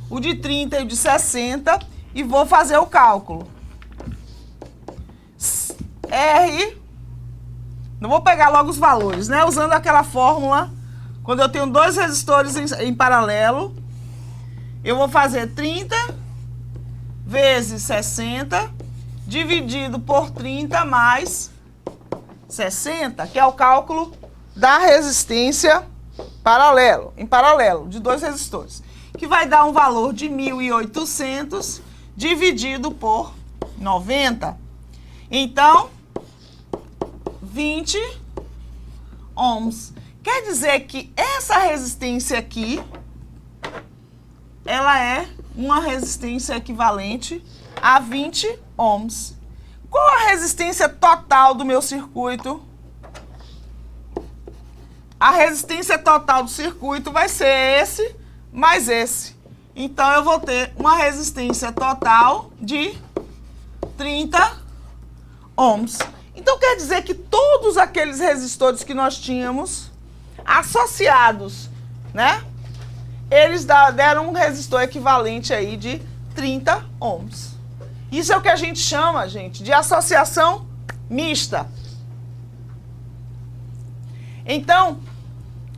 o de 30 e o de 60, e vou fazer o cálculo. Não vou pegar logo os valores, né? Usando aquela fórmula. Quando eu tenho dois resistores em paralelo, eu vou fazer 30 vezes 60 dividido por 30 mais 60, que é o cálculo da resistência em paralelo, de dois resistores, que vai dar um valor de 1.800 dividido por 90. Então, 20 ohms. Quer dizer que essa resistência aqui, ela é uma resistência equivalente a 20 ohms. Qual a resistência total do meu circuito? A resistência total do circuito vai ser esse mais esse. Então, eu vou ter uma resistência total de 30 ohms. Então, quer dizer que todos aqueles resistores que nós tínhamos associados, né? Eles deram um resistor equivalente aí de 30 ohms. Isso é o que a gente chama, gente, de associação mista. Então,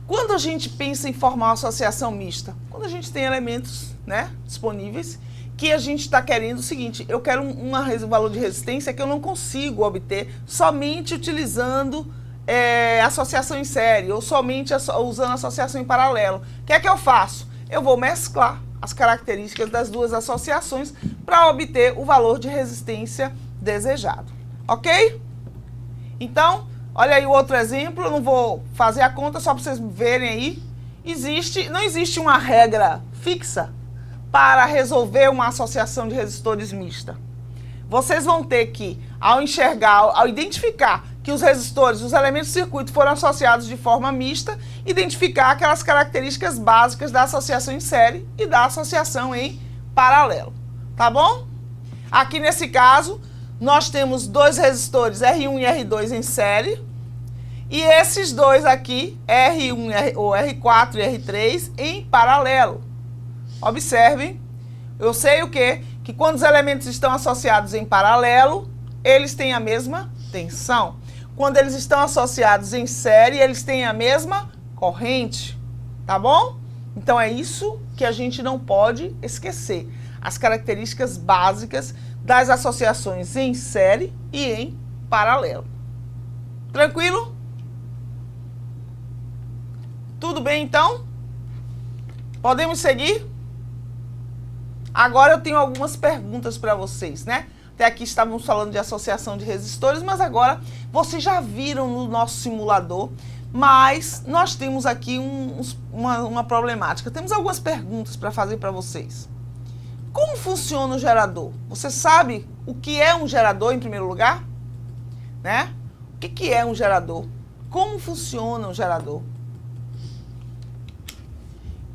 quando a gente pensa em formar uma associação mista, quando a gente tem elementos, né, disponíveis, que a gente está querendo o seguinte, eu quero um valor de resistência que eu não consigo obter somente utilizando associação em série ou somente usando associação em paralelo. O que é que eu faço? Eu vou mesclar as características das duas associações para obter o valor de resistência desejado. Ok? Então, olha aí o outro exemplo, eu não vou fazer a conta só para vocês verem aí. Não existe uma regra fixa para resolver uma associação de resistores mista. Vocês vão ter que, ao identificar que os resistores, os elementos do circuito foram associados de forma mista, identificar aquelas características básicas da associação em série e da associação em paralelo. Tá bom? Aqui nesse caso, nós temos dois resistores R1 e R2 em série, e esses dois aqui, R1 ou R4 e R3, em paralelo. Observem, eu sei o quê? Que quando os elementos estão associados em paralelo, eles têm a mesma tensão. Quando eles estão associados em série, eles têm a mesma corrente. Tá bom? Então é isso que a gente não pode esquecer. As características básicas das associações em série e em paralelo. Tranquilo? Tudo bem, então? Podemos seguir? Agora eu tenho algumas perguntas para vocês, né? Até aqui estávamos falando de associação de resistores, mas agora vocês já viram no nosso simulador, mas nós temos aqui uma problemática. Temos algumas perguntas para fazer para vocês. Como funciona o gerador? Você sabe o que é um gerador, em primeiro lugar? Né? O que é um gerador? Como funciona um gerador?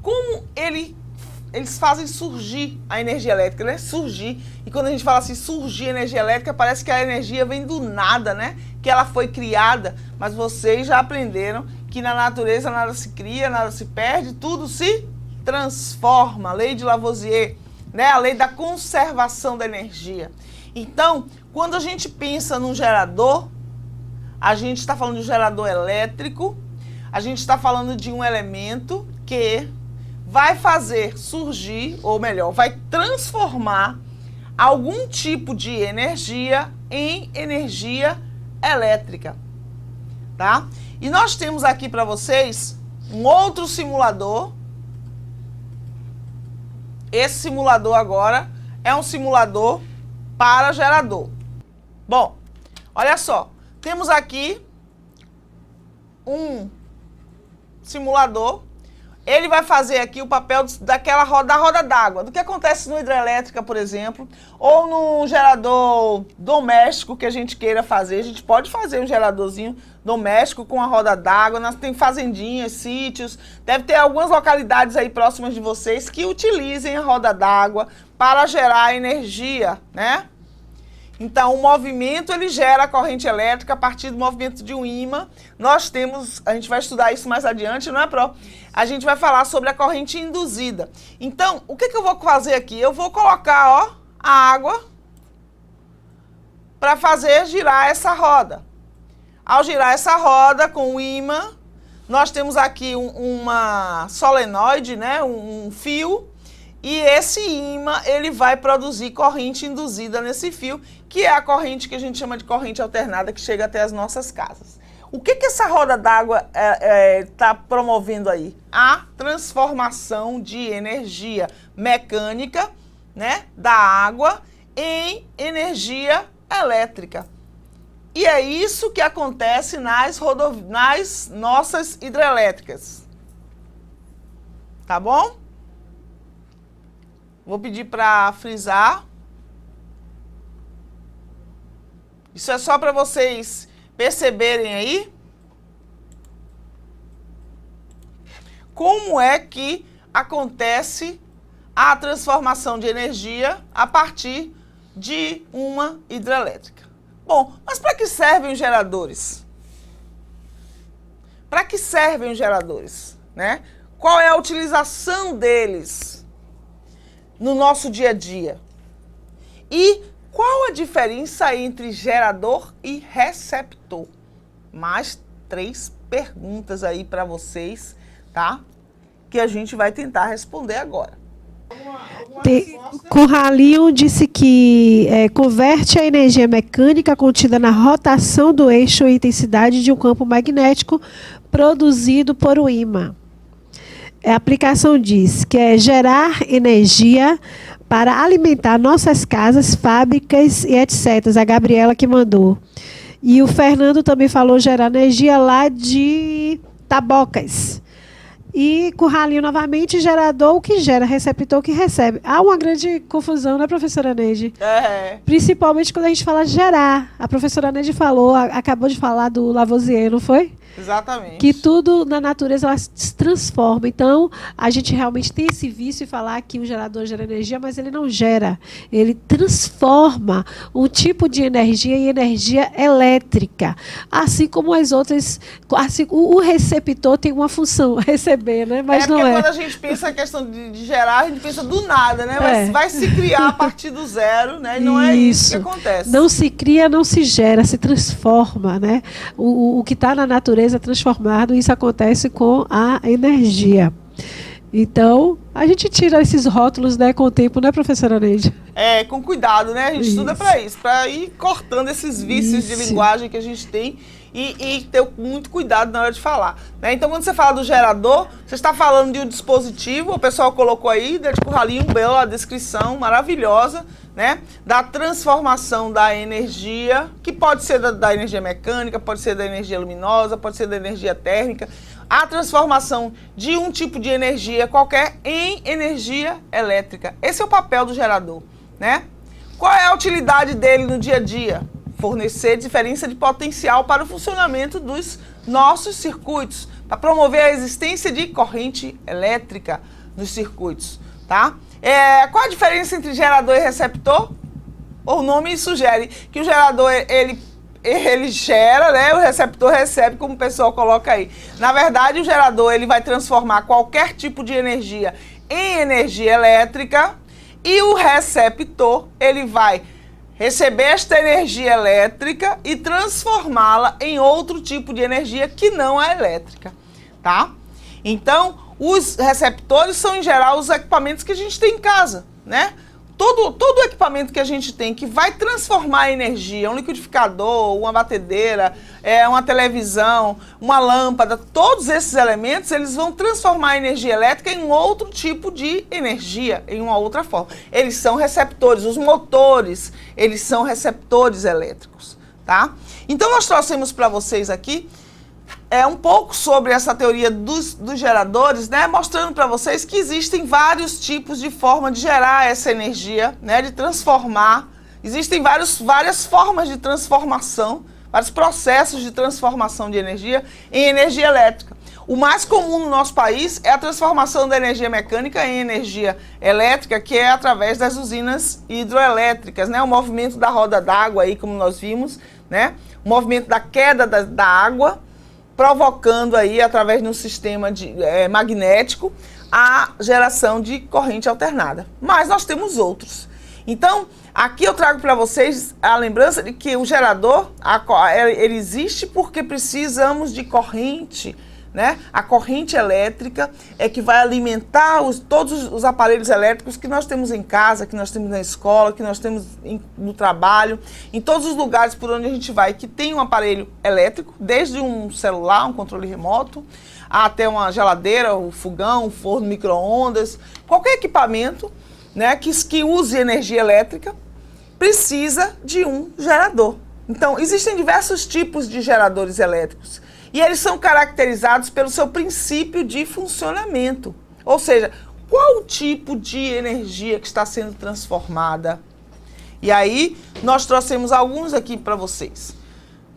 Como eles fazem surgir a energia elétrica, né? Surgir. E quando a gente fala assim, surgir energia elétrica, parece que a energia vem do nada, né? Que ela foi criada, mas vocês já aprenderam que na natureza nada se cria, nada se perde, tudo se transforma. Lei de Lavoisier, né? A lei da conservação da energia. Então, quando a gente pensa num gerador, a gente está falando de um gerador elétrico, a gente está falando de um elemento que vai fazer surgir, ou melhor, vai transformar algum tipo de energia em energia elétrica, tá? E nós temos aqui para vocês um outro simulador. Esse simulador agora é um simulador para gerador. Bom, olha só, temos aqui um simulador. Ele vai fazer aqui o papel da roda d'água, do que acontece no hidrelétrica, por exemplo, ou no gerador doméstico que a gente queira fazer. A gente pode fazer um geradorzinho doméstico com a roda d'água, nós tem fazendinhas, sítios, deve ter algumas localidades aí próximas de vocês que utilizem a roda d'água para gerar energia, né? Então, o movimento, ele gera a corrente elétrica a partir do movimento de um ímã. Nós temos, a gente vai estudar isso mais adiante, não é, Pro? A gente vai falar sobre a corrente induzida. Então, o que eu vou fazer aqui? Eu vou colocar, ó, a água para fazer girar essa roda. Ao girar essa roda com o ímã, nós temos aqui uma solenoide, né, um fio, e esse ímã, ele vai produzir corrente induzida nesse fio, que é a corrente que a gente chama de corrente alternada, que chega até as nossas casas. O que essa roda d'água está promovendo aí? A transformação de energia mecânica, né, da água em energia elétrica. E é isso que acontece nas nossas hidrelétricas. Tá bom? Vou pedir para frisar. Isso é só para vocês perceberem aí como é que acontece a transformação de energia a partir de uma hidrelétrica. Bom, mas para que servem os geradores? Para que servem os geradores, né? Qual é a utilização deles no nosso dia a dia? E qual a diferença entre gerador e receptor? Mais 3 perguntas aí para vocês, tá? Que a gente vai tentar responder agora. Curralinho disse que converte a energia mecânica contida na rotação do eixo e intensidade de um campo magnético produzido por um ímã. A aplicação diz que é gerar energia para alimentar nossas casas, fábricas e etc. A Gabriela que mandou. E o Fernando também falou gerar energia lá de Tabocas. E Curralinho novamente, gerador o que gera, receptor o que recebe. Há uma grande confusão, né, professora Neide? Principalmente quando a gente fala gerar. A professora Neide falou, acabou de falar do Lavoisier, não foi? Exatamente. Que tudo na natureza ela se transforma. Então, a gente realmente tem esse vício de falar que o gerador gera energia, mas ele não gera. Ele transforma um tipo de energia em energia elétrica. Assim como as outras... Assim, o receptor tem uma função, receber, né? Mas não é. Porque quando a gente pensa a questão de gerar, a gente pensa do nada, né? Vai se criar a partir do zero, né? E não é isso que acontece. Não se cria, não se gera, se transforma, né? O que está na natureza é transformado, e isso acontece com a energia. Então, a gente tira esses rótulos, né, com o tempo, né, professora Neide? Com cuidado, né? A gente estuda para isso, para ir cortando esses vícios de linguagem que a gente tem e ter muito cuidado na hora de falar, né? Então, quando você fala do gerador, você está falando de um dispositivo, o pessoal colocou aí, de Curralinho, a descrição maravilhosa, né, da transformação da energia, que pode ser da energia mecânica, pode ser da energia luminosa, pode ser da energia térmica, a transformação de um tipo de energia qualquer em energia elétrica. Esse é o papel do gerador, né? Qual é a utilidade dele no dia a dia? Fornecer diferença de potencial para o funcionamento dos nossos circuitos, para promover a existência de corrente elétrica nos circuitos, tá? Qual a diferença entre gerador e receptor? O nome sugere que o gerador ele gera, né? O receptor recebe, como o pessoal coloca aí. Na verdade, o gerador ele vai transformar qualquer tipo de energia em energia elétrica, e o receptor ele vai receber esta energia elétrica e transformá-la em outro tipo de energia que não é elétrica, tá? Então, os receptores são, em geral, os equipamentos que a gente tem em casa, né? Todo equipamento que a gente tem que vai transformar a energia, um liquidificador, uma batedeira, uma televisão, uma lâmpada, todos esses elementos, eles vão transformar a energia elétrica em um outro tipo de energia, em uma outra forma. Eles são receptores, os motores, eles são receptores elétricos, tá? Então, nós trouxemos para vocês aqui um pouco sobre essa teoria dos geradores, né, mostrando para vocês que existem vários tipos de forma de gerar essa energia, né, de transformar. Existem várias formas de transformação, vários processos de transformação de energia em energia elétrica. O mais comum no nosso país é a transformação da energia mecânica em energia elétrica, que é através das usinas hidroelétricas, né, o movimento da roda d'água aí, como nós vimos, né, o movimento da queda da água, provocando aí, através de um sistema magnético, a geração de corrente alternada. Mas nós temos outros. Então, aqui eu trago para vocês a lembrança de que o gerador, ele existe porque precisamos de corrente, né? A corrente elétrica é que vai alimentar todos os aparelhos elétricos que nós temos em casa, que nós temos na escola, que nós temos no trabalho, em todos os lugares por onde a gente vai, que tem um aparelho elétrico, desde um celular, um controle remoto, até uma geladeira, um fogão, um forno, micro-ondas, qualquer equipamento, né, que use energia elétrica, precisa de um gerador, Então, existem diversos tipos de geradores elétricos e eles são caracterizados pelo seu princípio de funcionamento. Ou seja, qual o tipo de energia que está sendo transformada? E aí, nós trouxemos alguns aqui para vocês.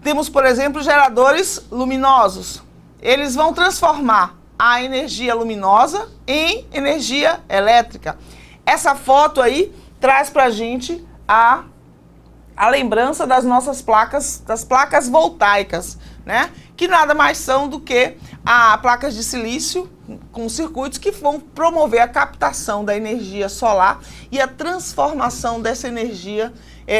Temos, por exemplo, geradores luminosos. Eles vão transformar a energia luminosa em energia elétrica. Essa foto aí traz para a gente a lembrança das nossas placas, das placas voltaicas, né? Que nada mais são do que placas de silício com circuitos que vão promover a captação da energia solar e a transformação dessa energia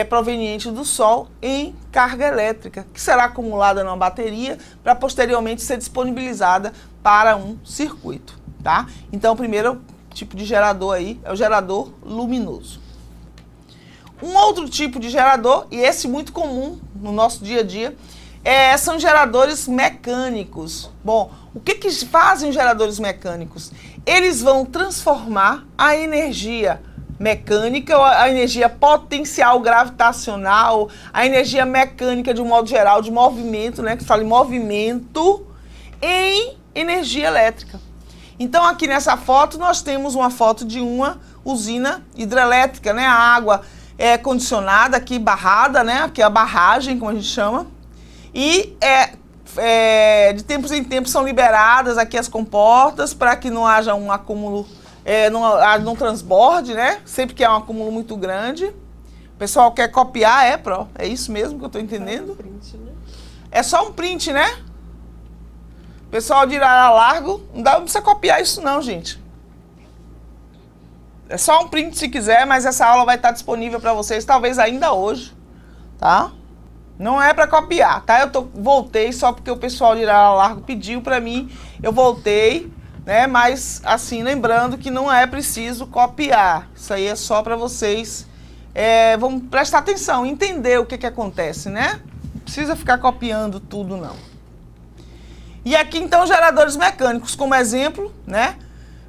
proveniente do sol em carga elétrica, que será acumulada numa bateria para posteriormente ser disponibilizada para um circuito, tá? Então, o primeiro tipo de gerador aí é o gerador luminoso. Um outro tipo de gerador, e esse muito comum no nosso dia a dia, são geradores mecânicos. Bom, o que fazem os geradores mecânicos? Eles vão transformar a energia mecânica, a energia potencial gravitacional, a energia mecânica de um modo geral, de movimento, né, que fala em movimento, em energia elétrica. Então, aqui nessa foto, nós temos uma foto de uma usina hidrelétrica, né, a água condicionada aqui, barrada, né? Aqui é a barragem, como a gente chama. E de tempos em tempos são liberadas aqui as comportas para que não haja um acúmulo, não transborde, né? Sempre que há um acúmulo muito grande. O pessoal quer copiar, é isso mesmo que eu estou entendendo? É só um print, né? O pessoal de Irará Largo, não precisa copiar isso não, gente. É só um print se quiser, mas essa aula vai estar disponível para vocês, talvez ainda hoje, tá? Não é para copiar, tá? Voltei só porque o pessoal de Irará Largo pediu para mim, eu voltei, né? Mas, assim, lembrando que não é preciso copiar. Isso aí é só para vocês, vamos prestar atenção, entender o que acontece, né? Não precisa ficar copiando tudo, não. E aqui, então, geradores mecânicos, como exemplo, né?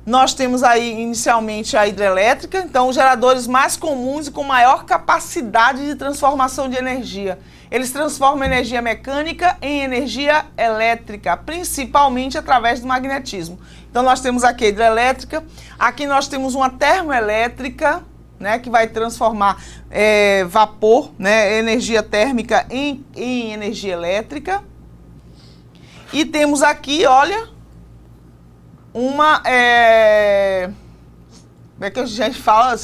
Nós temos aí, inicialmente, a hidrelétrica, então, os geradores mais comuns e com maior capacidade de transformação de energia. Eles transformam energia mecânica em energia elétrica, principalmente através do magnetismo. Então, nós temos aqui a hidrelétrica, aqui nós temos uma termoelétrica, né, que vai transformar vapor, né, energia térmica em energia elétrica. E temos aqui, olha, uma, como é que a gente fala?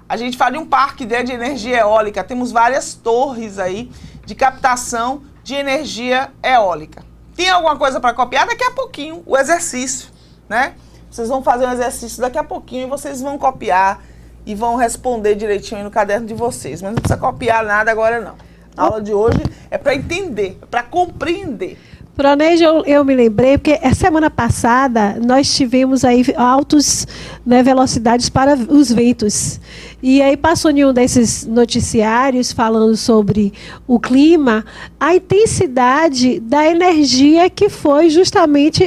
A gente fala de um parque, né, de energia eólica. Temos várias torres aí de captação de energia eólica. Tem alguma coisa para copiar? Daqui a pouquinho, o exercício, né? Vocês vão fazer um exercício daqui a pouquinho e vocês vão copiar e vão responder direitinho aí no caderno de vocês. Mas não precisa copiar nada agora, não. A aula de hoje é para entender, é para compreender. Proneide, eu me lembrei, porque a semana passada nós tivemos aí altas, né, velocidades para os ventos. E aí passou em um desses noticiários falando sobre o clima, a intensidade da energia que foi justamente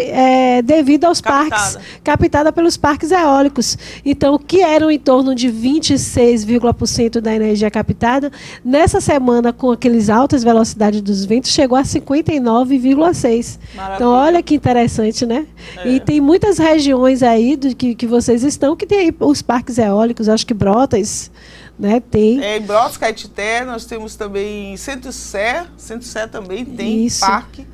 devido aos parques, captada pelos parques eólicos. Então, que eram em torno de 26% da energia captada, nessa semana, com aqueles altas velocidades dos ventos, chegou a 59,6%. Então, olha que interessante, né? E tem muitas regiões aí que vocês estão, que tem aí os parques eólicos, acho que Brotas, né? Tem. Em Brotas, Caetité, nós temos também em Centro-Sé também tem parque.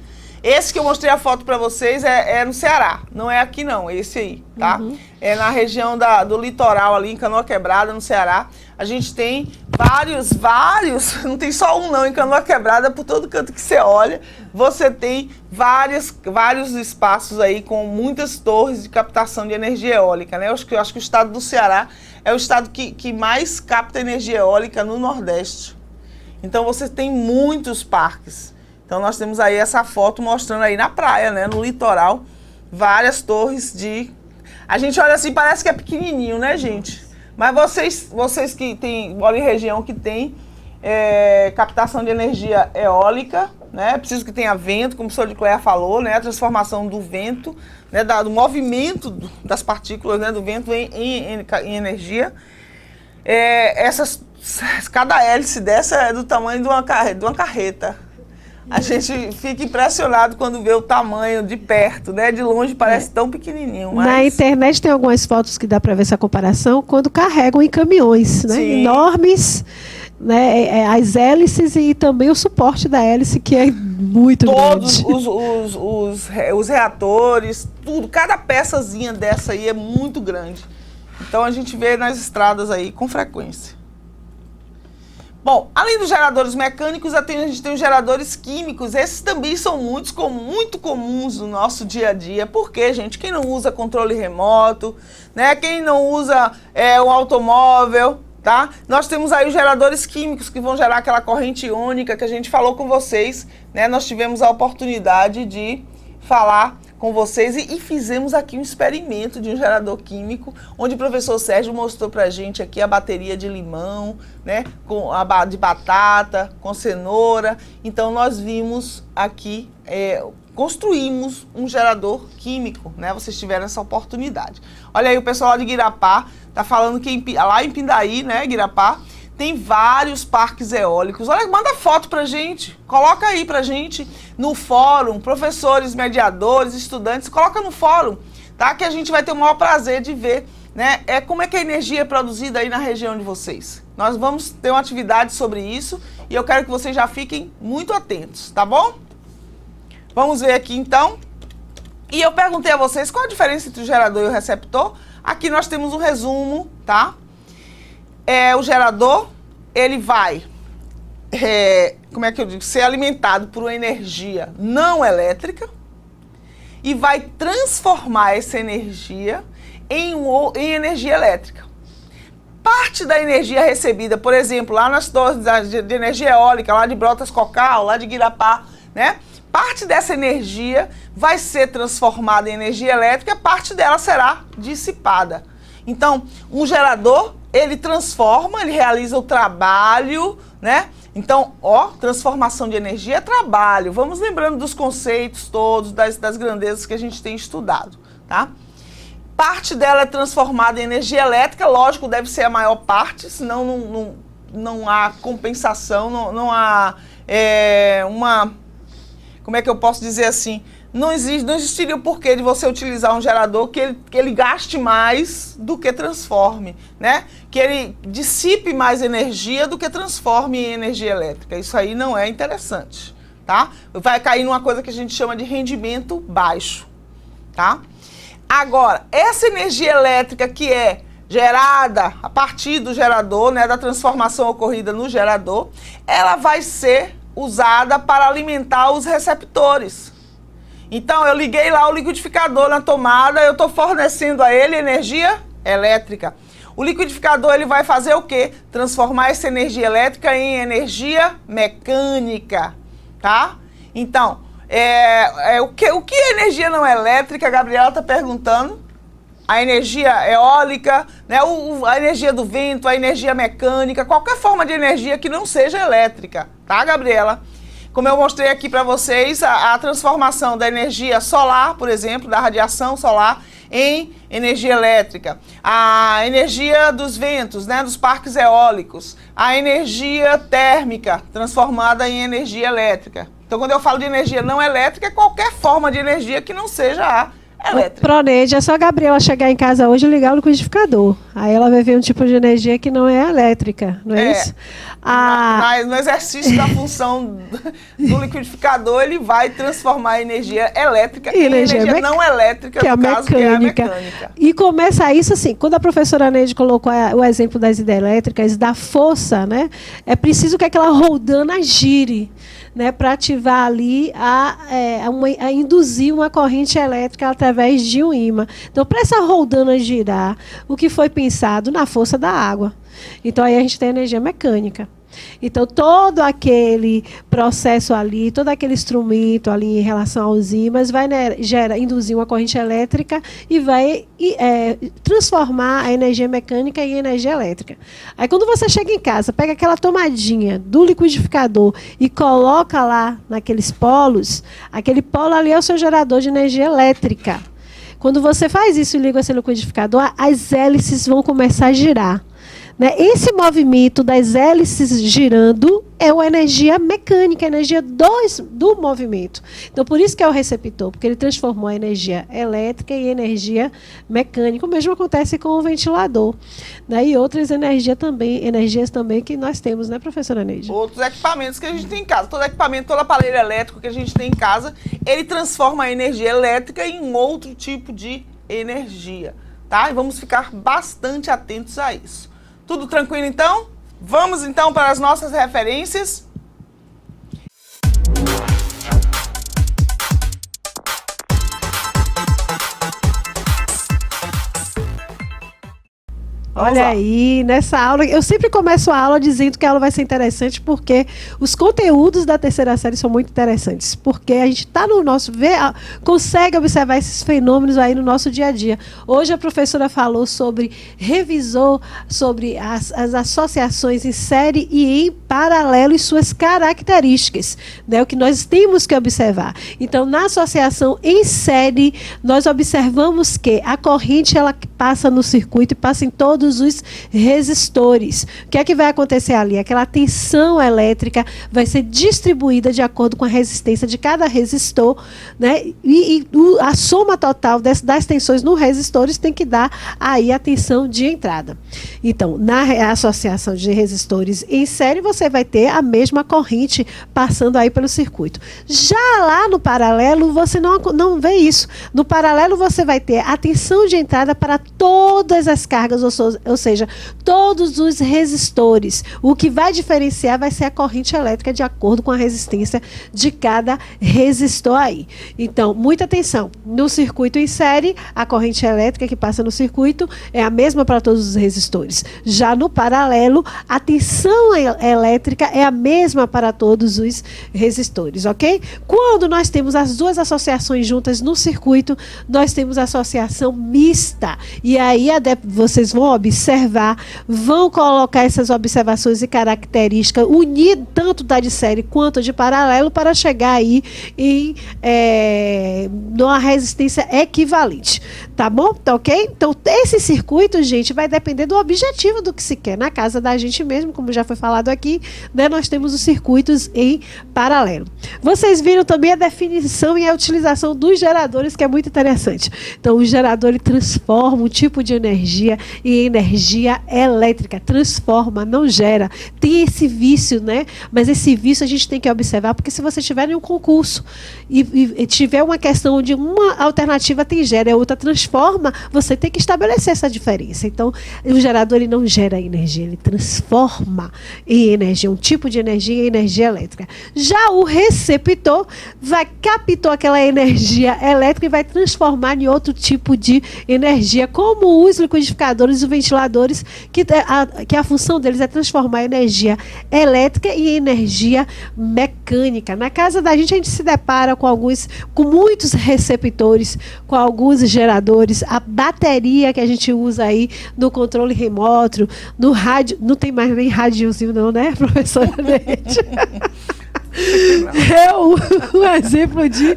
Esse que eu mostrei a foto para vocês é no Ceará, não é aqui não, esse aí, tá? Uhum. É na região do litoral ali, em Canoa Quebrada, no Ceará. A gente tem vários, não tem só um não, em Canoa Quebrada, por todo canto que você olha, você tem vários espaços aí com muitas torres de captação de energia eólica, né? Eu acho que o estado do Ceará é o estado que mais capta energia eólica no Nordeste. Então você tem muitos parques. Então nós temos aí essa foto mostrando aí na praia, né, no litoral, várias torres de... A gente olha assim, parece que é pequenininho, né, gente? Mas vocês que moram em região que tem captação de energia eólica, né, preciso que tenha vento, como o senhor de Cléia falou, né, a transformação do vento, né, do movimento das partículas, né, do vento em energia. cada hélice dessa é do tamanho de uma carreta. A gente fica impressionado quando vê o tamanho de perto, né? De longe parece tão pequenininho. Mas... Na internet tem algumas fotos que dá para ver essa comparação quando carregam em caminhões, né? Enormes, né? As hélices e também o suporte da hélice, que é muito grande. Todos os reatores, tudo, cada peçazinha dessa aí é muito grande. Então a gente vê nas estradas aí com frequência. Bom, além dos geradores mecânicos, a gente tem os geradores químicos. Esses também são muito comuns no nosso dia a dia. Por quê, gente? Quem não usa controle remoto, né? Quem não usa um automóvel, tá? Nós temos aí os geradores químicos que vão gerar aquela corrente iônica que a gente falou com vocês, né? Nós tivemos a oportunidade de falar com vocês e fizemos aqui um experimento de um gerador químico, onde o professor Sérgio mostrou pra gente aqui a bateria de limão, né, de batata, com cenoura. Então nós vimos aqui, construímos um gerador químico, né? Vocês tiveram essa oportunidade. Olha aí, o pessoal lá de Guirapá tá falando que lá em Pindaí, né, Guirapá, tem vários parques eólicos. Olha, manda foto pra gente, coloca aí pra gente no fórum, professores, mediadores, estudantes, coloca no fórum, tá? Que a gente vai ter o maior prazer de ver, né? Como é que a energia é produzida aí na região de vocês. Nós vamos ter uma atividade sobre isso e eu quero que vocês já fiquem muito atentos, tá bom? Vamos ver aqui então. E eu perguntei a vocês qual a diferença entre o gerador e o receptor. Aqui nós temos um resumo, tá? O gerador, ele vai, como é que eu digo, ser alimentado por uma energia não elétrica e vai transformar essa energia em energia elétrica. Parte da energia recebida, por exemplo, lá nas torres de energia eólica, lá de Brotas Cocal, lá de Guirapá, né? Parte dessa energia vai ser transformada em energia elétrica, parte dela será dissipada. Então, um gerador, ele transforma, ele realiza o trabalho, né? Então, transformação de energia é trabalho. Vamos lembrando dos conceitos todos, das grandezas que a gente tem estudado, tá? Parte dela é transformada em energia elétrica, lógico, deve ser a maior parte, senão não há compensação, não há como é que eu posso dizer assim? Não existiria o porquê de você utilizar um gerador que ele gaste mais do que transforme, né? Que ele dissipe mais energia do que transforme em energia elétrica. Isso aí não é interessante, tá? Vai cair numa coisa que a gente chama de rendimento baixo, tá? Agora, essa energia elétrica que é gerada a partir do gerador, né, da transformação ocorrida no gerador, ela vai ser usada para alimentar os receptores. Então, eu liguei lá o liquidificador na tomada, eu estou fornecendo a ele energia elétrica. O liquidificador, ele vai fazer o quê? Transformar essa energia elétrica em energia mecânica, tá? Então, o que é energia não elétrica? A Gabriela está perguntando. A energia eólica, né? A energia do vento, a energia mecânica, qualquer forma de energia que não seja elétrica, tá, Gabriela? Como eu mostrei aqui para vocês, a transformação da energia solar, por exemplo, da radiação solar, em energia elétrica. A energia dos ventos, né, dos parques eólicos. A energia térmica, transformada em energia elétrica. Então, quando eu falo de energia não elétrica, é qualquer forma de energia que não seja a elétrica. Proneide, é só a Gabriela chegar em casa hoje e ligar o liquidificador. Aí ela vai ver um tipo de energia que não é elétrica, não é isso? No exercício da função do liquidificador, ele vai transformar a energia elétrica em energia não elétrica, que é a mecânica. E começa isso assim, quando a professora Neide colocou o exemplo das hidrelétricas, da força, né? É preciso que aquela roldana gire, né, para ativar ali a induzir uma corrente elétrica através de um ímã. Então, para essa roldana girar, o que foi pensado na força da água. Então, aí a gente tem energia mecânica. Então, todo aquele processo ali, todo aquele instrumento ali em relação aos ímãs vai, né, induzir uma corrente elétrica e vai transformar a energia mecânica em energia elétrica. Aí, quando você chega em casa, pega aquela tomadinha do liquidificador e coloca lá naqueles polos, aquele polo ali é o seu gerador de energia elétrica. Quando você faz isso e liga esse liquidificador, as hélices vão começar a girar. né? Esse movimento das hélices girando é uma energia mecânica, a energia do movimento. Então, por isso que é o receptor, porque ele transformou a energia elétrica em energia mecânica. O mesmo acontece com o ventilador, né? E outras energias também que nós temos, né, professora Neide? Outros equipamentos que a gente tem em casa. Todo equipamento, todo aparelho elétrico que a gente tem em casa, ele transforma a energia elétrica em um outro tipo de energia, tá? E vamos ficar bastante atentos a isso. Tudo tranquilo, então? Vamos, então, para as nossas referências. Olha aí, nessa aula, eu sempre começo a aula dizendo que a aula vai ser interessante porque os conteúdos da terceira série são muito interessantes, porque a gente está no nosso, consegue observar esses fenômenos aí no nosso dia a dia. Hoje a professora falou revisou sobre as associações em série e em paralelo e suas características, né, o que nós temos que observar. Então, na associação em série, nós observamos que a corrente ela passa no circuito e passa em todos os resistores. O que é que vai acontecer ali? Aquela tensão elétrica vai ser distribuída de acordo com a resistência de cada resistor, né? A soma total das tensões nos resistores tem que dar aí a tensão de entrada. Então, na associação de resistores em série, você vai ter a mesma corrente passando aí pelo circuito. Já lá no paralelo, você não vê isso. No paralelo, você vai ter a tensão de entrada para todas as cargas, ou seja, todos os resistores. O que vai diferenciar vai ser a corrente elétrica de acordo com a resistência de cada resistor aí. Então, muita atenção. No circuito em série, a corrente elétrica que passa no circuito é a mesma para todos os resistores. Já no paralelo, a tensão elétrica é a mesma para todos os resistores, ok? Quando nós temos as duas associações juntas no circuito, nós temos a associação mista. E aí vocês vão observar, vão colocar essas observações e características, unir tanto da de série quanto de paralelo para chegar aí em numa resistência equivalente. Tá bom? Tá ok? Então, esse circuito, gente, vai depender do objetivo do que se quer. Na casa da gente mesmo, como já foi falado aqui, né, nós temos os circuitos em paralelo. Vocês viram também a definição e a utilização dos geradores, que é muito interessante. Então, o gerador ele transforma um tipo de energia em energia elétrica. Transforma, não gera. Tem esse vício, né? Mas esse vício a gente tem que observar, porque se você estiver em um concurso e tiver uma questão onde uma alternativa tem gera e a outra transforma, você tem que estabelecer essa diferença. Então, o gerador ele não gera energia, ele transforma em energia, um tipo de energia em energia elétrica. Já o receptor vai captar aquela energia elétrica e vai transformar em outro tipo de energia, como os liquidificadores e os ventiladores, que a função deles é transformar a energia elétrica em energia mecânica. Na casa da gente se depara com muitos receptores, com alguns geradores, a bateria que a gente usa aí no controle remoto, no rádio, não tem mais nem radiozinho não, né, professora Neide? É um exemplo de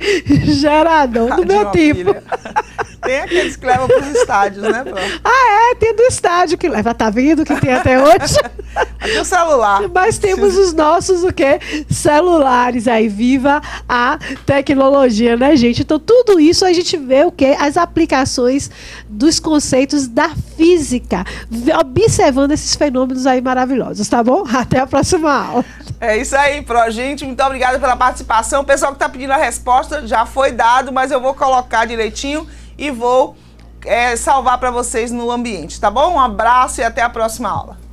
gerador do meu tipo. Tem aqueles que levam para os estádios, né, Pró? Tem do estádio que leva, tá vendo que tem até hoje? Aqui o celular. Mas temos os nossos, celulares aí, viva a tecnologia, né, gente? Então, tudo isso a gente vê as aplicações dos conceitos da física, observando esses fenômenos aí maravilhosos, tá bom? Até a próxima aula. É isso aí, Pró. Gente, muito obrigada pela participação. O pessoal que está pedindo a resposta já foi dado, mas eu vou colocar direitinho e vou salvar para vocês no ambiente, tá bom? Um abraço e até a próxima aula.